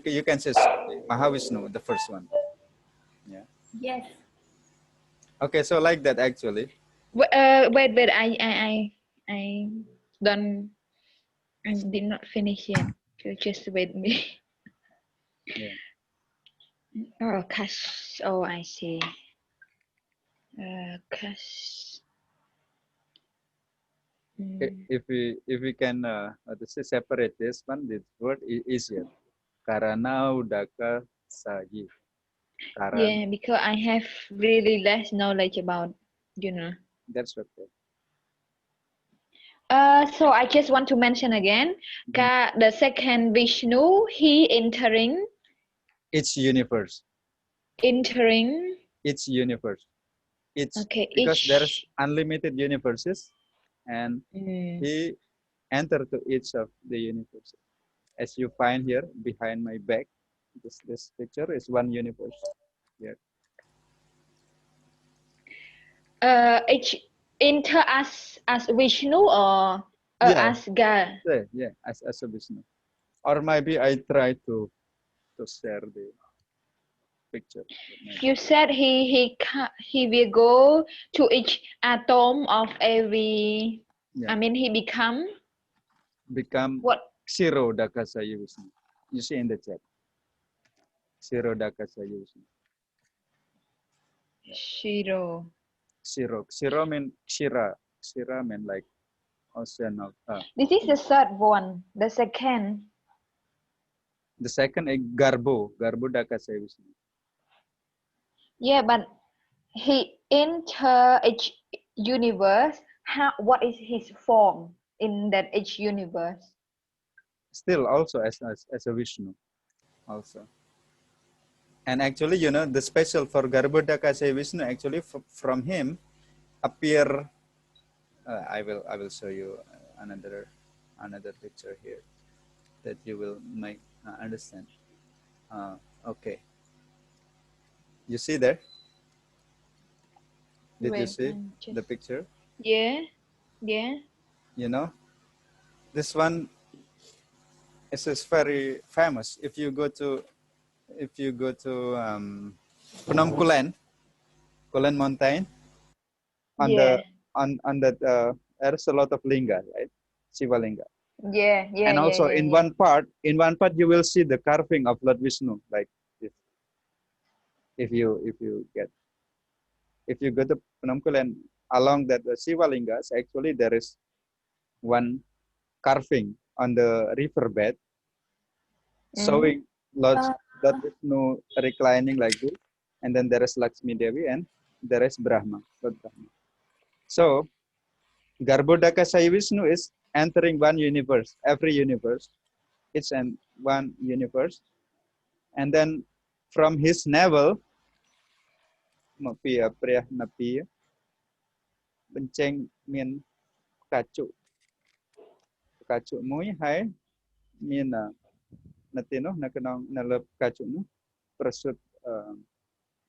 You can say Mahavishnu, the first one. Yeah. Yes. Okay, so like that actually. Wait, I don't, I did not finish yet. So just wait me. Yeah. Oh, cash. Oh, I see. Cash. If we can separate this word is easier. Karana Udaka Sayi. Yeah, because I have really less knowledge about, That's okay. So I just want to mention again, the second Vishnu, he entering Each universe. Each universe. Okay, because there's unlimited universes, and he entered to each of the universes. As you find here behind my back, this picture is one universe. Yeah. Each enter as Vishnu or as God? Yeah, as a Vishnu. Or maybe I try to share the picture. You said he will go to each atom of every. Yeah. I mean, he become what? Kshirodaka Saya Vishnu. You see in the chat. Kshirodaka Saya Vishnu. Shiro. Kshiro mean Kshira. Kshira mean like ocean of. This is the third one. The second. The second is Garbhodaka Saya Vishnu. Yeah, but he enter each universe. What is his form in that each universe? Still also as a Vishnu, also. And actually, the special for Garbhodaka Saya Vishnu, actually from him appear. I will show you another picture here that you will make understand. Okay. You see there? Did you see the picture? Yeah. This one is very famous. If you go to Phnom Kulen, Kulen Mountain, on Yeah. that there's a lot of linga, right? Shiva linga. Yeah, yeah, And also in one part you will see the carving of Lord Vishnu, like this. If you go to Phnom Kulen, along that Shiva lingas, actually there is one carving on the riverbed showing Lord Vishnu reclining like this, and then there is Lakshmi Devi and there is Brahma, Lord Brahma. So Garbhodaka Sai Vishnu is entering one universe, every universe. It's in one universe. And then from his navel, Mapia Priya Napia, Bencheng Min Kachu. Kachu Mui Hai Mina Natino Nakanong Nalap Kachu no Prasut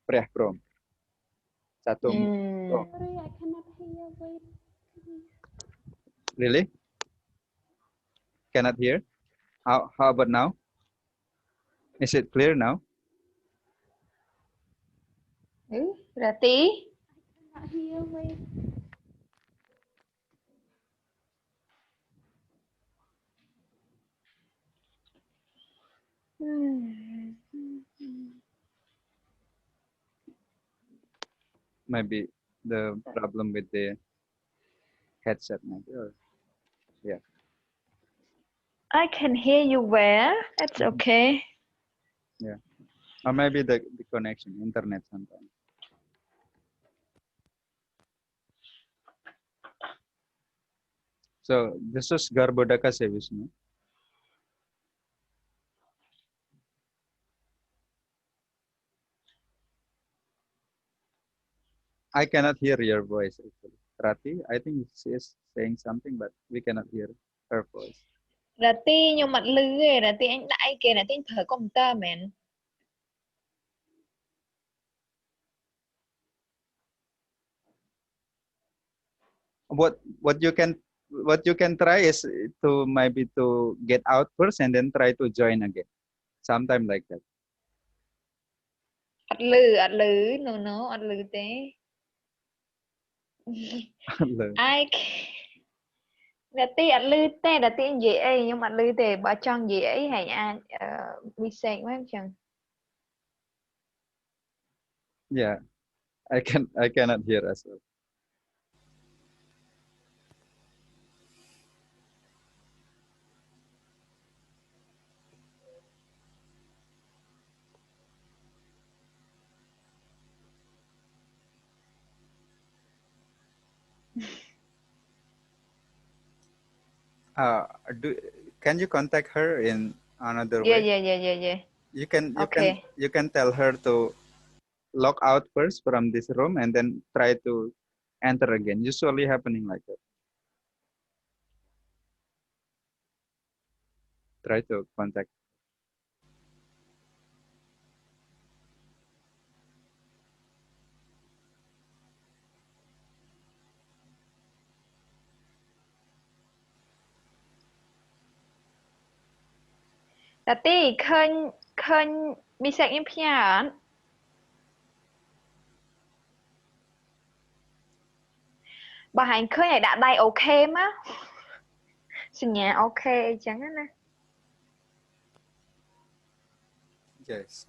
Priya Prom. Satu. Oh, Sorry, I cannot hear. Wait. really? Cannot hear? How about now? Is it clear now? Rati. Cannot hear. Wait. Maybe the problem with the headset, maybe. Or, yeah. I can hear you well. That's okay. Yeah. Or maybe the connection, internet sometimes. So this is Garbhodaka Sai Vishnu. I cannot hear your voice actually. Rati, I think she is saying something, but we cannot hear her voice. Rati nhưng mặt lư ấy, Rati anh đại kìa, Rati anh thở computer man. What you can try is to maybe to get out first and then try to join again. Sometime like that. Ạt lư, no, ạt lư thế. Ai Rati ạt lư thế, Rati anh dễ nhưng mặt lư thế, bà chọn dễ hay à, bị sạch quá chẳng. Yeah, I cannot hear as well. Can you contact her in another way? Yeah. You can tell her to log out first from this room and then try to enter again. Usually happening like that. Try to contact. Rati khơi bị sạch em phía hả? Bà hành khơi này đã đầy ok má. Xin nhà ok chẳng á nè. Yes,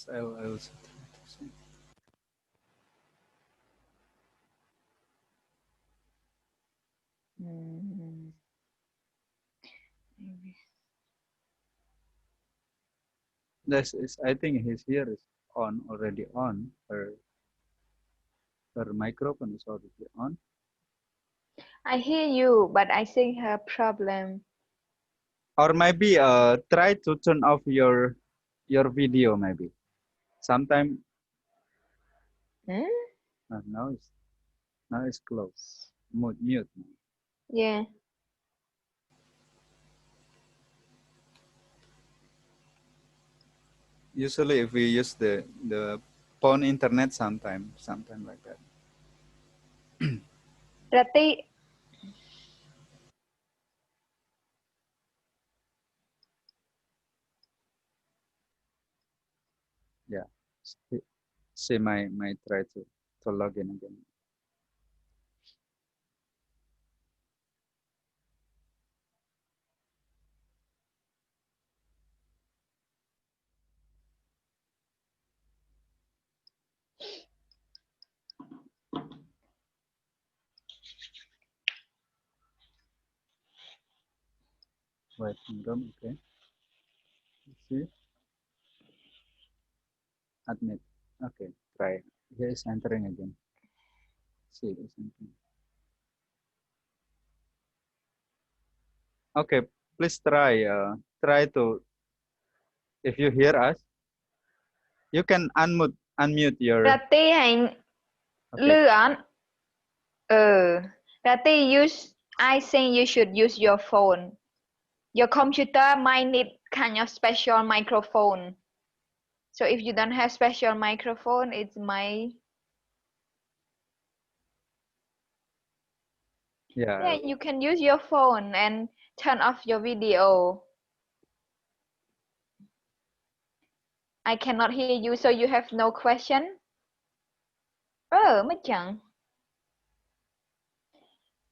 I'll also try to see. This is, I think his here is already on. Her microphone is already on. I hear you, but I think her problem. Or maybe try to turn off your video maybe. Sometime now it's closed. Mute. Yeah. Usually if we use the phone internet sometime like that. Rati see my try to log in again. Waiting room, okay. See, admit. Okay, try. Here is entering again. See, it's entering. Okay, please try. Try to. If you hear us, you can unmute your. Rati hãy Okay. lư on. Rati use. I think you should use your phone. Your computer might need kind of special microphone. So if you don't have special microphone, it might. Yeah, you can use your phone and turn off your video. I cannot hear you, so you have no question? Mới chẳng.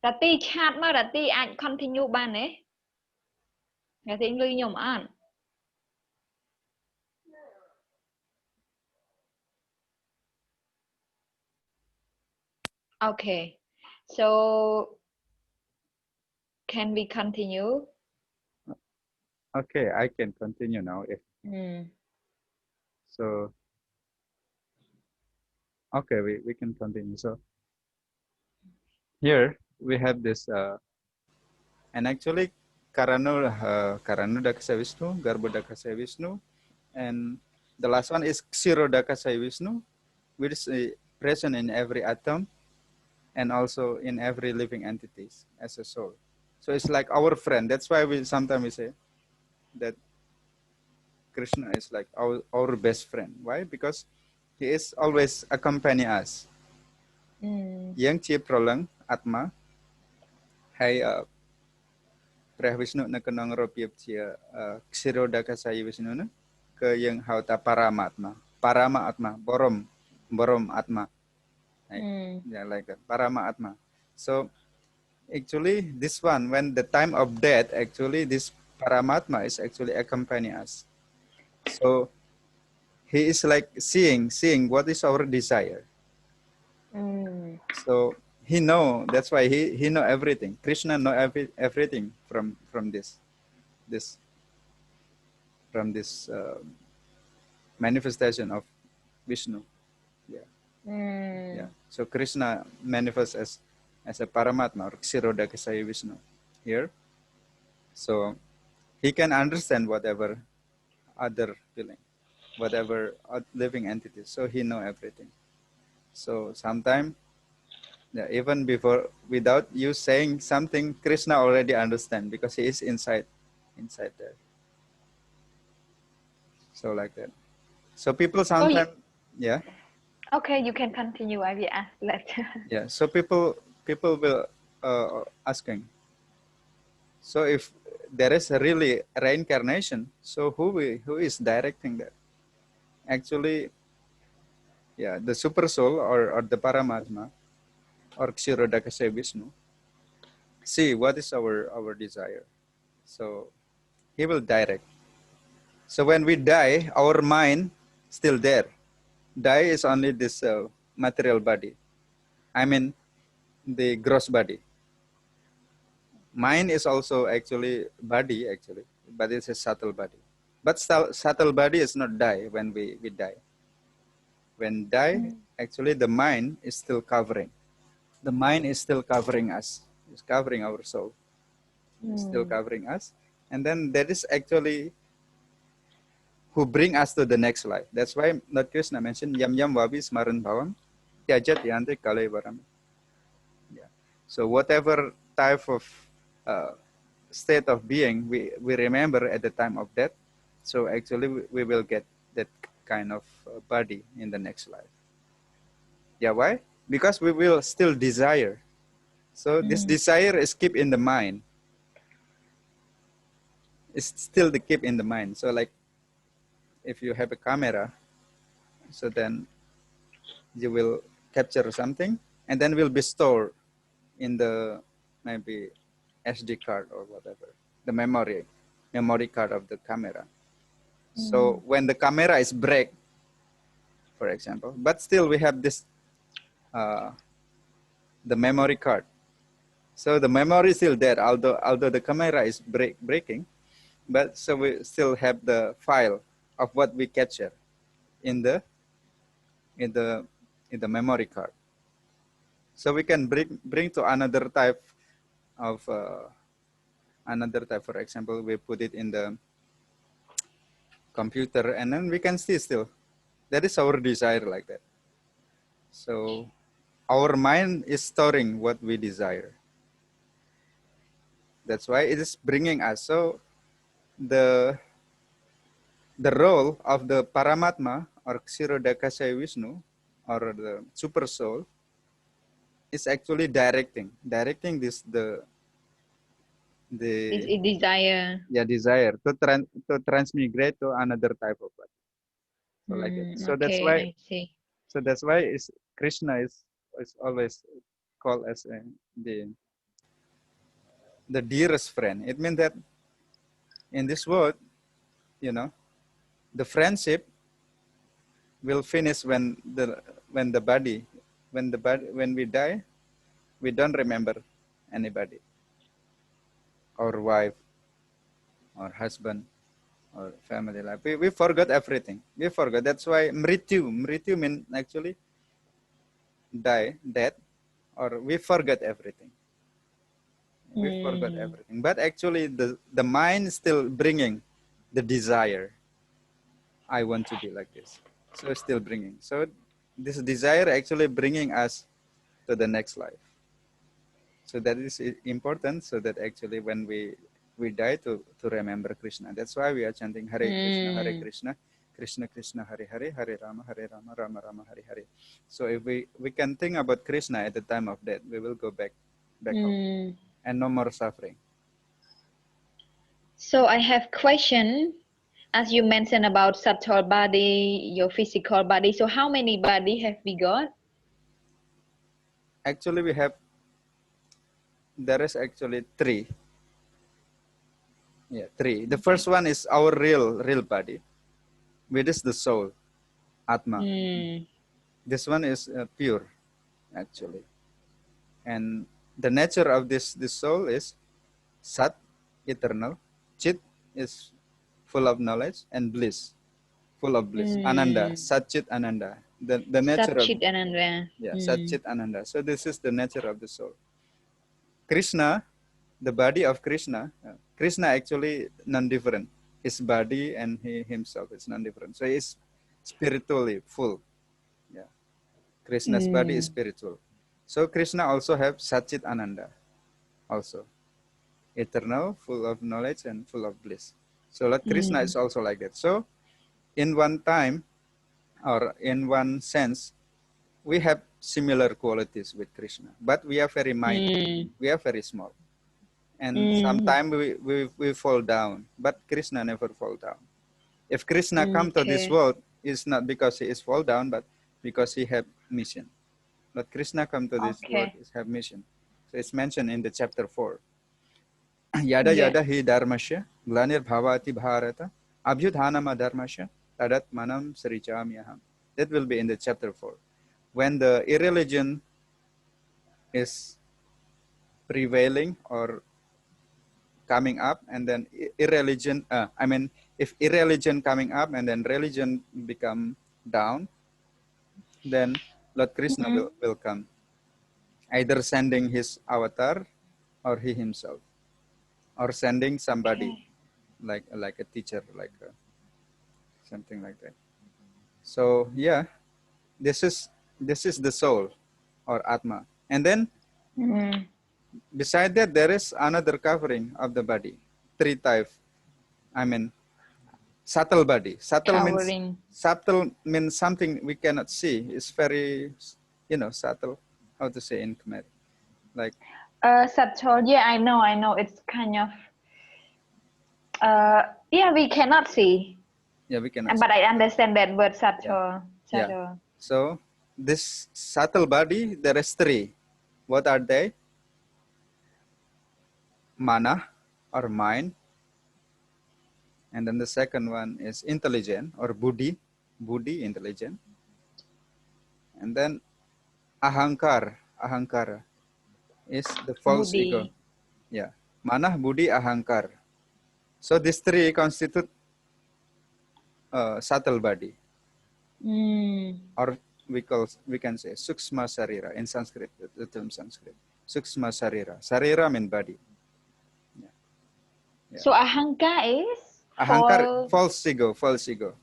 Rati chat mà Ratiអាច continue បានទេ Rati លឺខ្ញុំអត់ Okay. So can we continue? Okay, I can continue now. If so, okay, we can continue. So here we have this, and actually Karanu Dakasa Vishnu, Garba Dakasa Vishnu, and the last one is Ksiro Dakasa Vishnu, which is present in every atom and also in every living entities as a soul. So it's like our friend. That's why we sometimes we say that Krishna is like our best friend. Why? Because he is always accompany us. Yang chia prolang atma hay ព្រះវិស្ណុនៅក្នុងរបៀបជាksirodakasaya Vishnu នោះគឺយើងហៅថាParama Atma Borom Atma. Yeah, like that. Parama Atma. So actually this one, when the time of death, actually this Paramatma is actually accompany us. So he is like seeing what is our desire. So he know, that's why he know everything. Krishna know everything from this manifestation of Vishnu. Yeah. So Krishna manifests as a Paramatma or Ksirodakasaya Vishnu here. So he can understand whatever other feeling, whatever living entities. So he know everything. So sometime, yeah, even before, without you saying something, Krishna already understand because he is inside there. So like that. So people sometimes, yeah. Okay, you can continue. I will ask later. Yeah. So people will asking. So if there is a really reincarnation, so who is directing that? Actually, yeah, the super soul or the Paramatma or Ksirodakasaya Vishnu. See what is our desire. So he will direct. So when we die, our mind still there. Die is only this material body. I mean, the gross body. Mind is also actually body, but it's a subtle body. But subtle body is not die when we die. When die, actually the mind is still covering. The mind is still covering us. It's covering our soul. It's still covering us. And then that is actually who bring us to the next life. That's why Lord Krishna mentioned Yam Yam Vabi Smaran Bhavam Tyajat Yante Kalai Varam. Yeah. So whatever type of state of being we remember at the time of death, so actually we will get that kind of body in the next life. Yeah, why? Because we will still desire. So this desire is keep in the mind. It's still the keep in the mind. So like if you have a camera So then you will capture something, and then will be stored in the maybe SD card or whatever, the memory card of the camera. So when the camera is break, for example, but still we have this, the memory card. So the memory is still there, although the camera is breaking, but so we still have the file of what we capture in the memory card. So we can bring to another type of for example, we put it in the computer, and then we can see still. That is our desire like that. So our mind is storing what we desire. That's why it is bringing us. So the role of the Paramatma or Ksirodakasaya Vishnu or the super soul is actually directing this the desire. Yeah, desire to transmigrate to another type of body. So like it. So that's Okay, why. I see. So that's why Krishna is always called as the dearest friend. It means that in this world, you know, the friendship will finish when we die, we don't remember anybody, our wife, or husband, or family life. We forgot everything. We forgot. That's why mrityu means actually death, or we forget everything. We forgot everything. But actually the mind is still bringing the desire. I want to be like this. So it's still bringing. So this desire actually bringing us to the next life. So that is important, so that actually when we die to remember Krishna. That's why we are chanting Hare Krishna, Krishna Krishna, Hare Hare, Hare Rama, Rama Rama, Hare Hare. So if we can think about Krishna at the time of death, we will go back home and no more suffering. So I have question. As you mentioned about subtle body, your physical body. So how many body have we got? Actually, there is actually three. Yeah, three. The first one is our real body, which is the soul, Atma. This one is pure, actually. And the nature of this soul is Sat, eternal. Chit is full of knowledge, and bliss, full of bliss. Ananda, Sat Chit Ananda. The nature Sat Chit Ananda. Yeah, Sat Chit Ananda. So this is the nature of the soul. Krishna, the body of Krishna, Krishna actually non-different. His body and he himself is non-different. So he's spiritually full. Yeah, Krishna's body is spiritual. So Krishna also have Satchit Ananda, also eternal, full of knowledge and full of bliss. So Lord Krishna is also like that. So in one time, or in one sense, we have similar qualities with Krishna, but we are very mighty. We are very small. And sometimes we fall down, but Krishna never fall down. If Krishna come to this world, it's not because he is fall down, but because he have mission. But Krishna come to this world is have mission. So it's mentioned in the chapter 4. Yada yada hi dharmasya glanir bhavati bharata abhyudhanam adharmasya tadat manam srijamyaham. That will be in the chapter 4. When the irreligion is prevailing or coming up, and then irreligion, if irreligion coming up and then religion become down, then Lord Krishna will come, either sending his avatar or he himself, or sending somebody like a teacher, like something like that. So yeah, this is the soul or Atma. And then beside that, there is another covering of the body, three types. Subtle body. Subtle means something we cannot see. It's very, subtle. How to say in Khmer? Like subtle. Yeah, I know. It's kind of we cannot see. Yeah, we cannot. But I understand that word subtle. Yeah. Subtle. So this subtle body, there is three. What are they? Mana or mind. And then the second one is intelligent or buddhi, intelligent. And then ahankara is the false Buddhi. ego. Yeah, mana, buddhi, ahankar. So these three constitute subtle body, or we can say suksma sarira in Sanskrit, the term Sanskrit. Suksma sarira. Sarira means body. Yeah. So ahanka is Ahankar, false ego, false ego.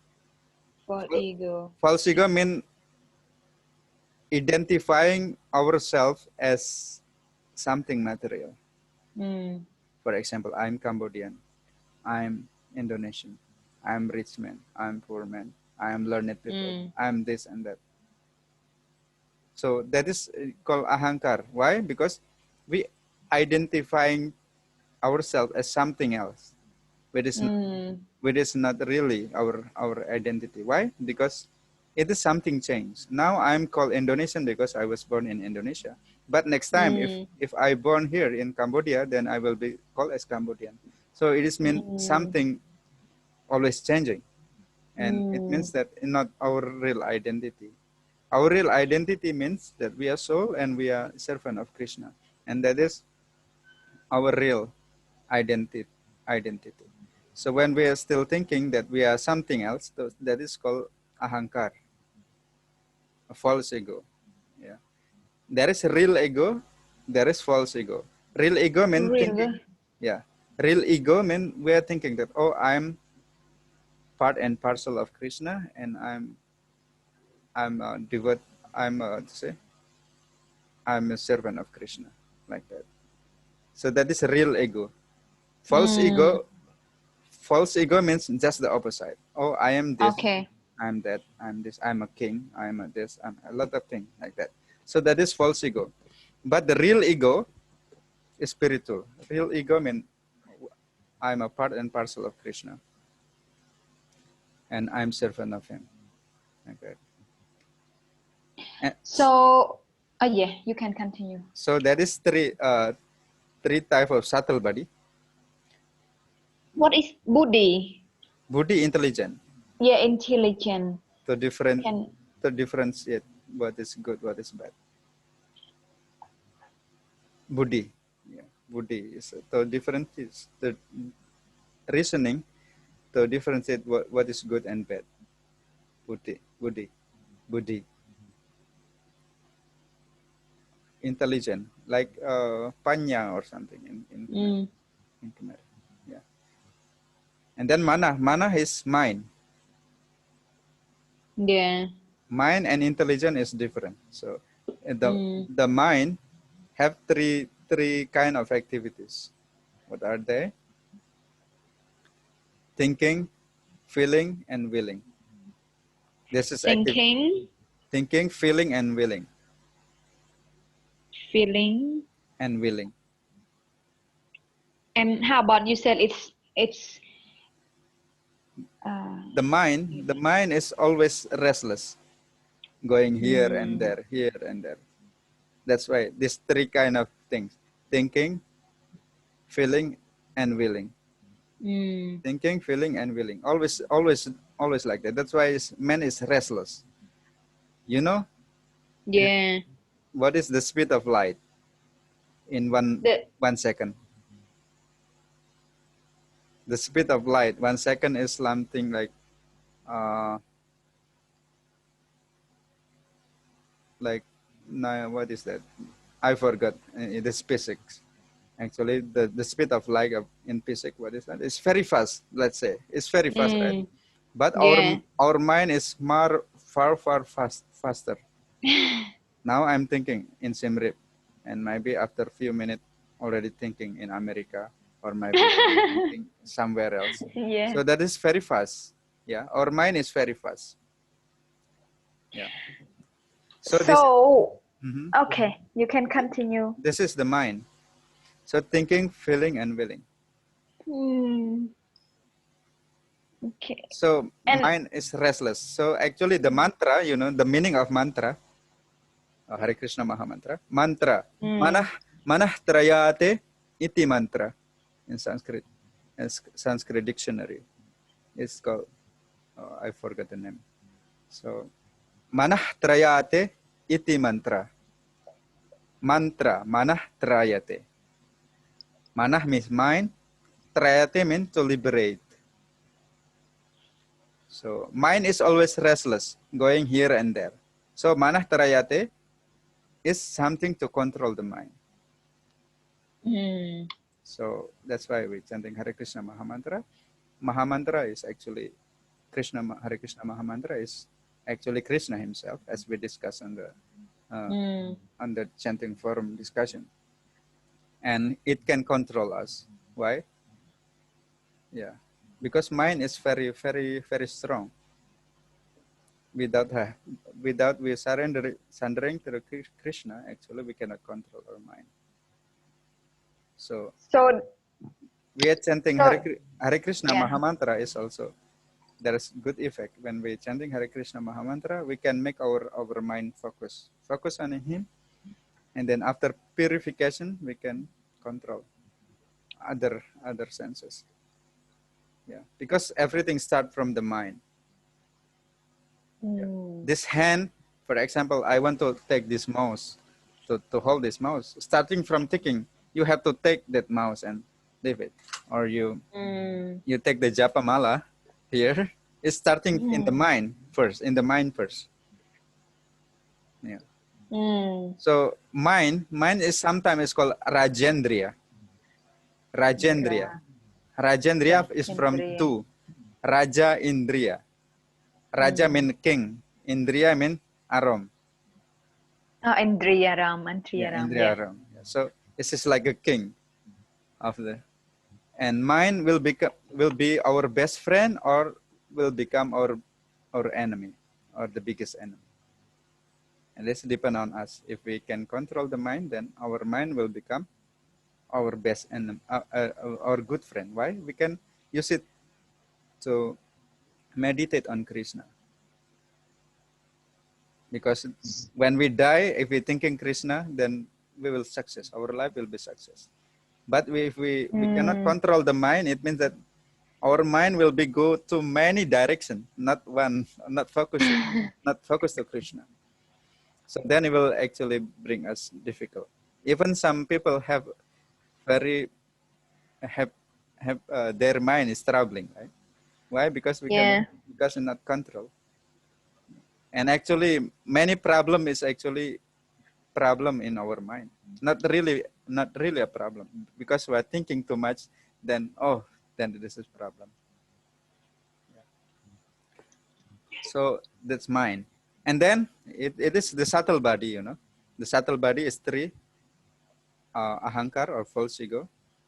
false ego. False ego means identifying ourselves as something material. For example, I'm Cambodian, I'm Indonesian, I'm rich man, I'm poor man, I'm learned people, I'm this and that. So that is called ahankar. Why? Because we identifying ourselves as something else, which is not really our identity. Why? Because it is something changed. Now I'm called Indonesian because I was born in Indonesia. But next time, if I born here in Cambodia, then I will be called as Cambodian. So it is mean something always changing, and it means that not our real identity. Our real identity means that we are soul and we are servant of Krishna, and that is our real identity. So when we are still thinking that we are something else, that is called ahankar, a false ego. Yeah, there is real ego, there is false ego. Real ego means thinking. Yeah, real ego means we are thinking that, oh, I'm part and parcel of Krishna, and I'm a devote. I'm a servant of Krishna, like that. So that is real ego. False ego means just the opposite. Oh, I am this. Okay. I'm that. I'm this. I'm a king. I'm a this. I'm a lot of things like that. So that is false ego. But the real ego is spiritual. Real ego means I'm a part and parcel of Krishna, and I'm servant of him. Like that. So, yeah, you can continue. So that is three type of subtle body. What is buddhi? Buddhi, intelligent. Yeah, intelligent. To differentiate what is good, what is bad. Buddhi, yeah, buddhi is to differentiate the reasoning to differentiate what is good and bad. Buddhi. Intelligent, like panya or something in Khmer. Yeah. And then mana is mind. Yeah. Mind and intelligence is different. So the mind have three kind of activities. What are they? Thinking, feeling, and willing. This is thinking, feeling, and willing. Feeling and willing. And how about you said it's the mind is always restless, going here and there. That's why these three kind of things: thinking, feeling, and willing. Thinking, feeling, and willing. Always like that. That's why man is restless. You know? Yeah. What is the speed of light in 1 second? The speed of light 1 second is something like what is that? I forgot. It is physics. Actually, the speed of light in physics, what is that? It's very fast. Let's say it's very fast, right? But our mind is far faster. Now I'm thinking in Siem Reap, and maybe after a few minutes already thinking in America, or maybe thinking somewhere else. Yeah. So that is very fast. Yeah, our mind is very fast. Yeah. So okay, you can continue. This is the mind. So thinking, feeling, and willing. Okay. So And mind is restless. So actually the mantra, you know, the meaning of mantra, Hare Krishna Maha Mantra, mantra, manah trayate iti mantra in Sanskrit, as Sanskrit dictionary. It's called, I forgot the name. So manah trayate iti mantra. Mantra, manah trayate. Manah means mind, trayate means to liberate. So mind is always restless, going here and there. So manah trayate is something to control the mind. So that's why we're chanting Hare Krishna Mahamantra. Mahamantra is actually Hare Krishna Mahamantra is actually Krishna himself, as we discussed on the chanting forum discussion. And it can control us. Why? Yeah, because mind is very, very, very strong. Without we surrendering to Krishna, actually we cannot control our mind. So we are chanting Hare Krishna Mahamantra is also, there is good effect. When we chanting Hare Krishna Mahamantra, we can make our mind focus on him. And then after purification, we can control other senses. Yeah, because everything starts from the mind. Yeah. This hand, for example, I want to take this mouse, to hold this mouse. Starting from taking, you have to take that mouse and leave it. Or you take the japa mala here. It's starting in the mind first, Yeah. So mind is sometimes called Rajendriya. Rajendriya is from two. Raja Indriya. Raja mean king. Indriya mean arom. Indriyaram. Indriyaram. Yeah. So this is like a king of the, and mind will be our best friend or will become our enemy or the biggest enemy. And this depends on us. If we can control the mind, then our mind will become our best enemy, our good friend. Why? We can use it to meditate on Krishna. Because when we die, if we thinking Krishna, then we will success. Our life will be success. But if we cannot control the mind, it means that our mind will be go to many directions, not one, not focused to Krishna. So then it will actually bring us difficult. Even some people have their mind is troubling, right? Why? Because because not control. And actually, many problem is actually problem in our mind. Not really a problem, because we are thinking too much. Then this is problem. Yeah. So that's mind. And then it is the subtle body. You know, the subtle body is three: ahankar or false ego,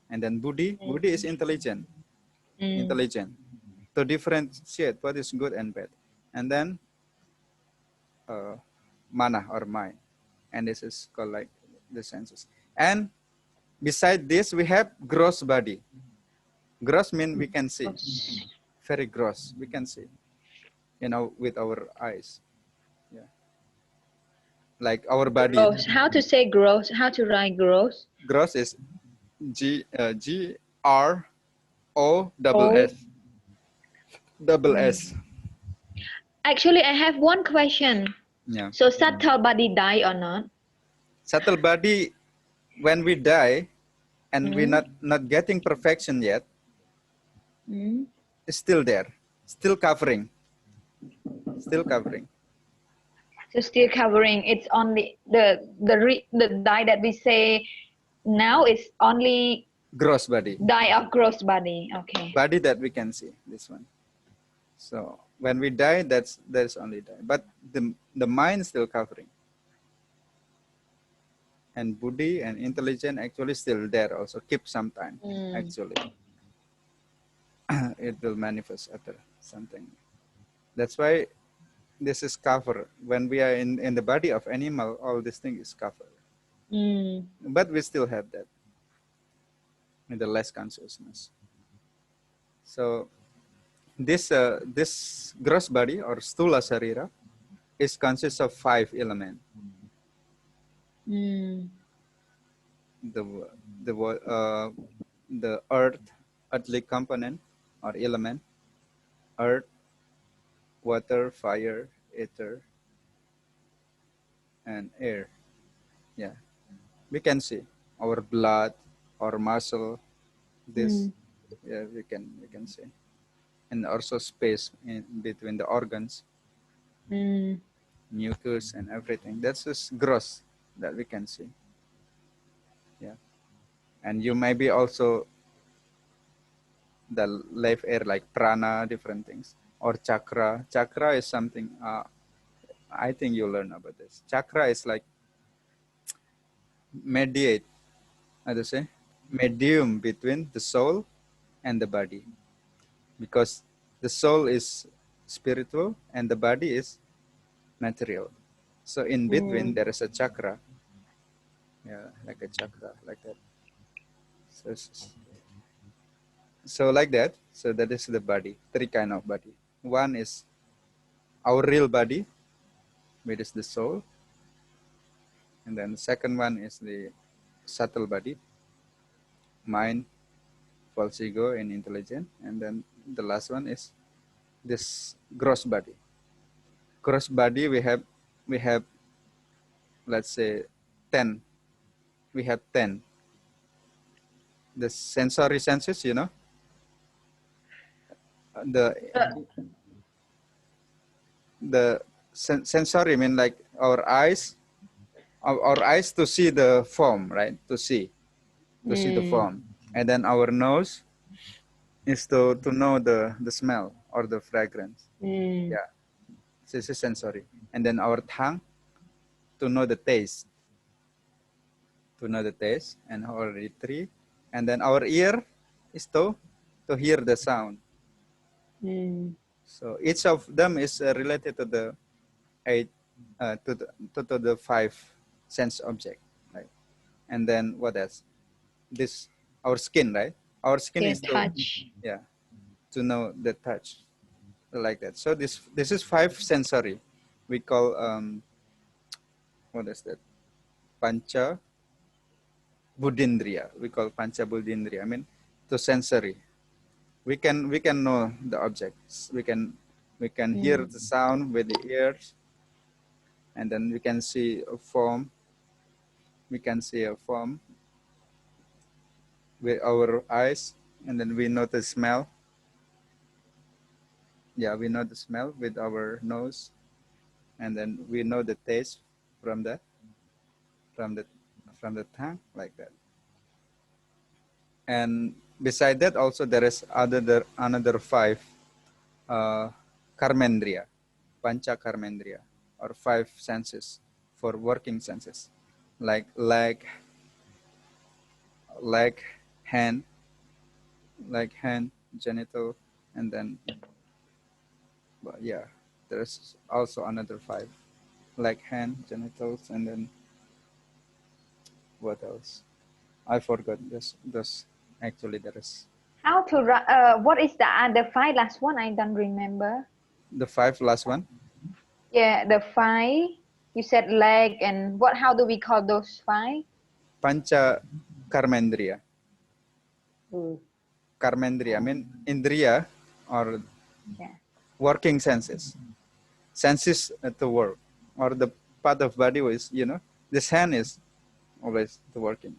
and then buddhi. Buddhi is intelligent. To differentiate what is good and bad, and then mana or mind, and this is called like the senses. And beside this, we have gross body. Gross means we can see, very gross. We can see, with our eyes. Yeah, like our body. Gross. How to say gross? How to write gross? Gross is GROSS. Actually, I have one question. Yeah. So subtle body die or not? Subtle body, when we die, and we're not getting perfection yet, it's still there, still covering. So still covering. It's only the die that we say now is only gross body. Die of gross body. Okay. Body that we can see, this one. So when we die, that's only die. But the mind still covering. And buddhi and intelligence actually still there also, keep some time, actually. It will manifest after something. That's why this is covered. When we are in the body of animal, all this thing is covered. But we still have that in the less consciousness. So this gross body or stula sarira is consists of 5 elements. The earthly component or element, earth, water, fire, ether, and air. Yeah, we can see our blood, our muscle. This, yeah, we can see, and also space in between the organs, mucus, and everything. That's just gross that we can see. Yeah, and you may be also the life air like prana, different things, or chakra. Chakra is something. I think you learn about this. Chakra is like mediate, how to say, medium between the soul and the body, because the soul is spiritual and the body is material. So in between there is a chakra, yeah, like a chakra, like that. So like that. So that is the body. 3 kind of body. One is our real body, which is the soul, and then the second one is the subtle body, mind, false ego, and intelligence, and then the last one is this gross body. Gross body we have let's say 10. We have 10. The sensory senses, you know, the sensory mean like our eyes to see the form, right? To see the form, and then our nose is to know the smell or the fragrance. Yeah, this is sensory. And then our tongue to know the taste, and already 3. And then our ear is to hear the sound. So each of them is related to the 8 to the 5 sense object, right? And then what else? This our skin, right? Our skin is touch. To know the touch, like that. So this is 5 sensory. We call what is that? Pancha Buddhindriya. We call Pancha Buddhindriya. I mean, to sensory. We can know the objects. We can hear the sound with the ears, and then we can see a form. We can see a form with our eyes, and then we know the smell. Yeah, we know the smell with our nose, and then we know the taste from the tongue, like that. And beside that, also there is another 5 karmendriya, pancha karmendriya, or 5 senses for working senses, like leg, hand, genital, and then there's also another 5, like hand, genitals, and then what else? I forgot. This actually there is. How to what is the 5 last one? I don't remember. The 5 last one? Yeah, the 5. You said leg and what? How do we call those 5? Pancha karmendriya. Karmendriya, I mean indriya or working senses. Senses to work, or the part of body is, you know, this hand is always the working.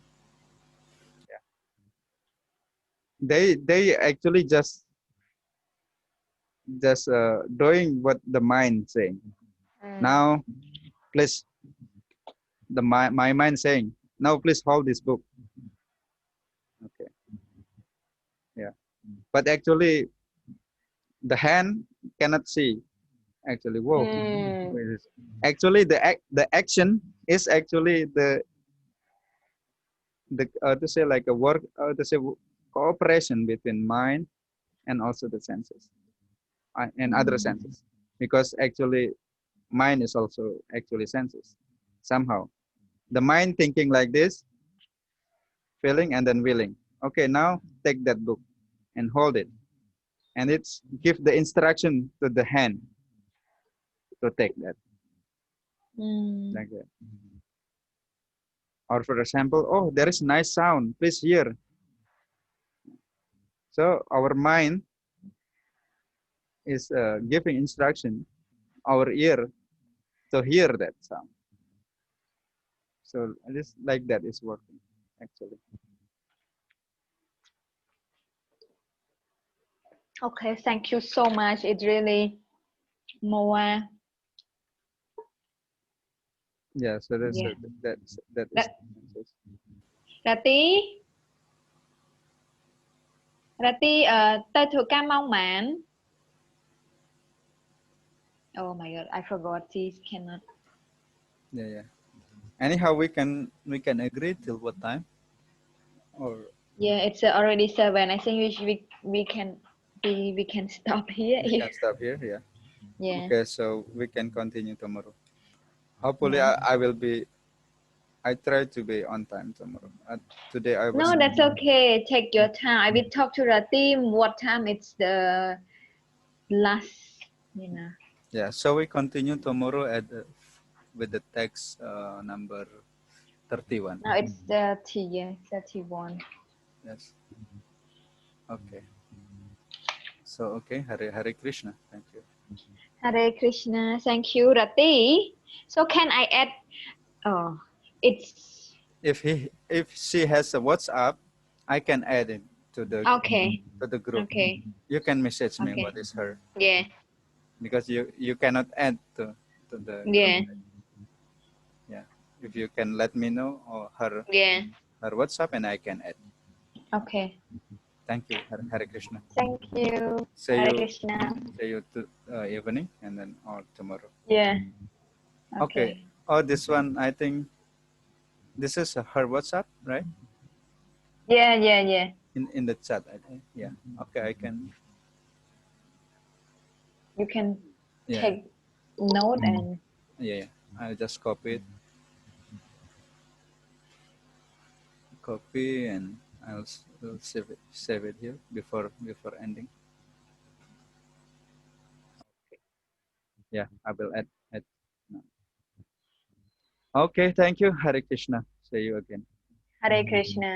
Yeah. They actually just doing what the mind saying. Now, please, my mind saying, now please hold this book. Okay. Yeah. But actually, the hand cannot see. Actually, whoa. Actually, the action is actually the to say like a work to say cooperation between mind and also the senses and other senses, because actually mind is also actually senses somehow. The mind thinking like this, feeling, and then willing. Okay, now take that book and hold it, and it's give the instruction to the hand to take that, like that. Or for example, oh, there is nice sound, please hear. So our mind is giving instruction, our ear to hear that sound. So just like that is working actually. Okay, thank you so much. It really more. Yeah, so that's Yeah. that is. Rati ទៅធ្វើការម៉ោងប៉ុន្មាន Oh my god, I forgot. She cannot. Yeah. Anyhow, we can agree till what time? Or Yeah, it's already 7. I think we can stop here. we can stop here. Yeah. Yeah. Okay, so we can continue tomorrow. Hopefully, Yeah. I will be. I try to be on time tomorrow. Today I was. No, that's okay. Take your time. I will talk to the team what time it's the last, you know. Yeah. So we continue tomorrow with the text number 31. Now it's 31. Yes. Okay. So okay, Hare Krishna. Thank you. Hare Krishna. Thank you, Rati. So can I add? Oh, it's If she has a WhatsApp, I can add it to the okay. to the group. Okay. You can message me Okay. what is her, Yeah. because you cannot add to the Yeah. group. Yeah. If you can let me know or her Yeah. WhatsApp, and I can add. Okay. Thank you, Hare Krishna. Thank you. See Hare you. Krishna. See you evening and then or tomorrow. Yeah. Okay. Oh, this one, I think this is her WhatsApp, right? Yeah. Yeah. In the chat, I think. Yeah. Okay, I can. You can Yeah. take note and Yeah. I'll just copy it. Copy and I'll save it here before ending. Okay. Yeah, I will add now. Okay, thank you, Hare Krishna. See you again. Hare Krishna.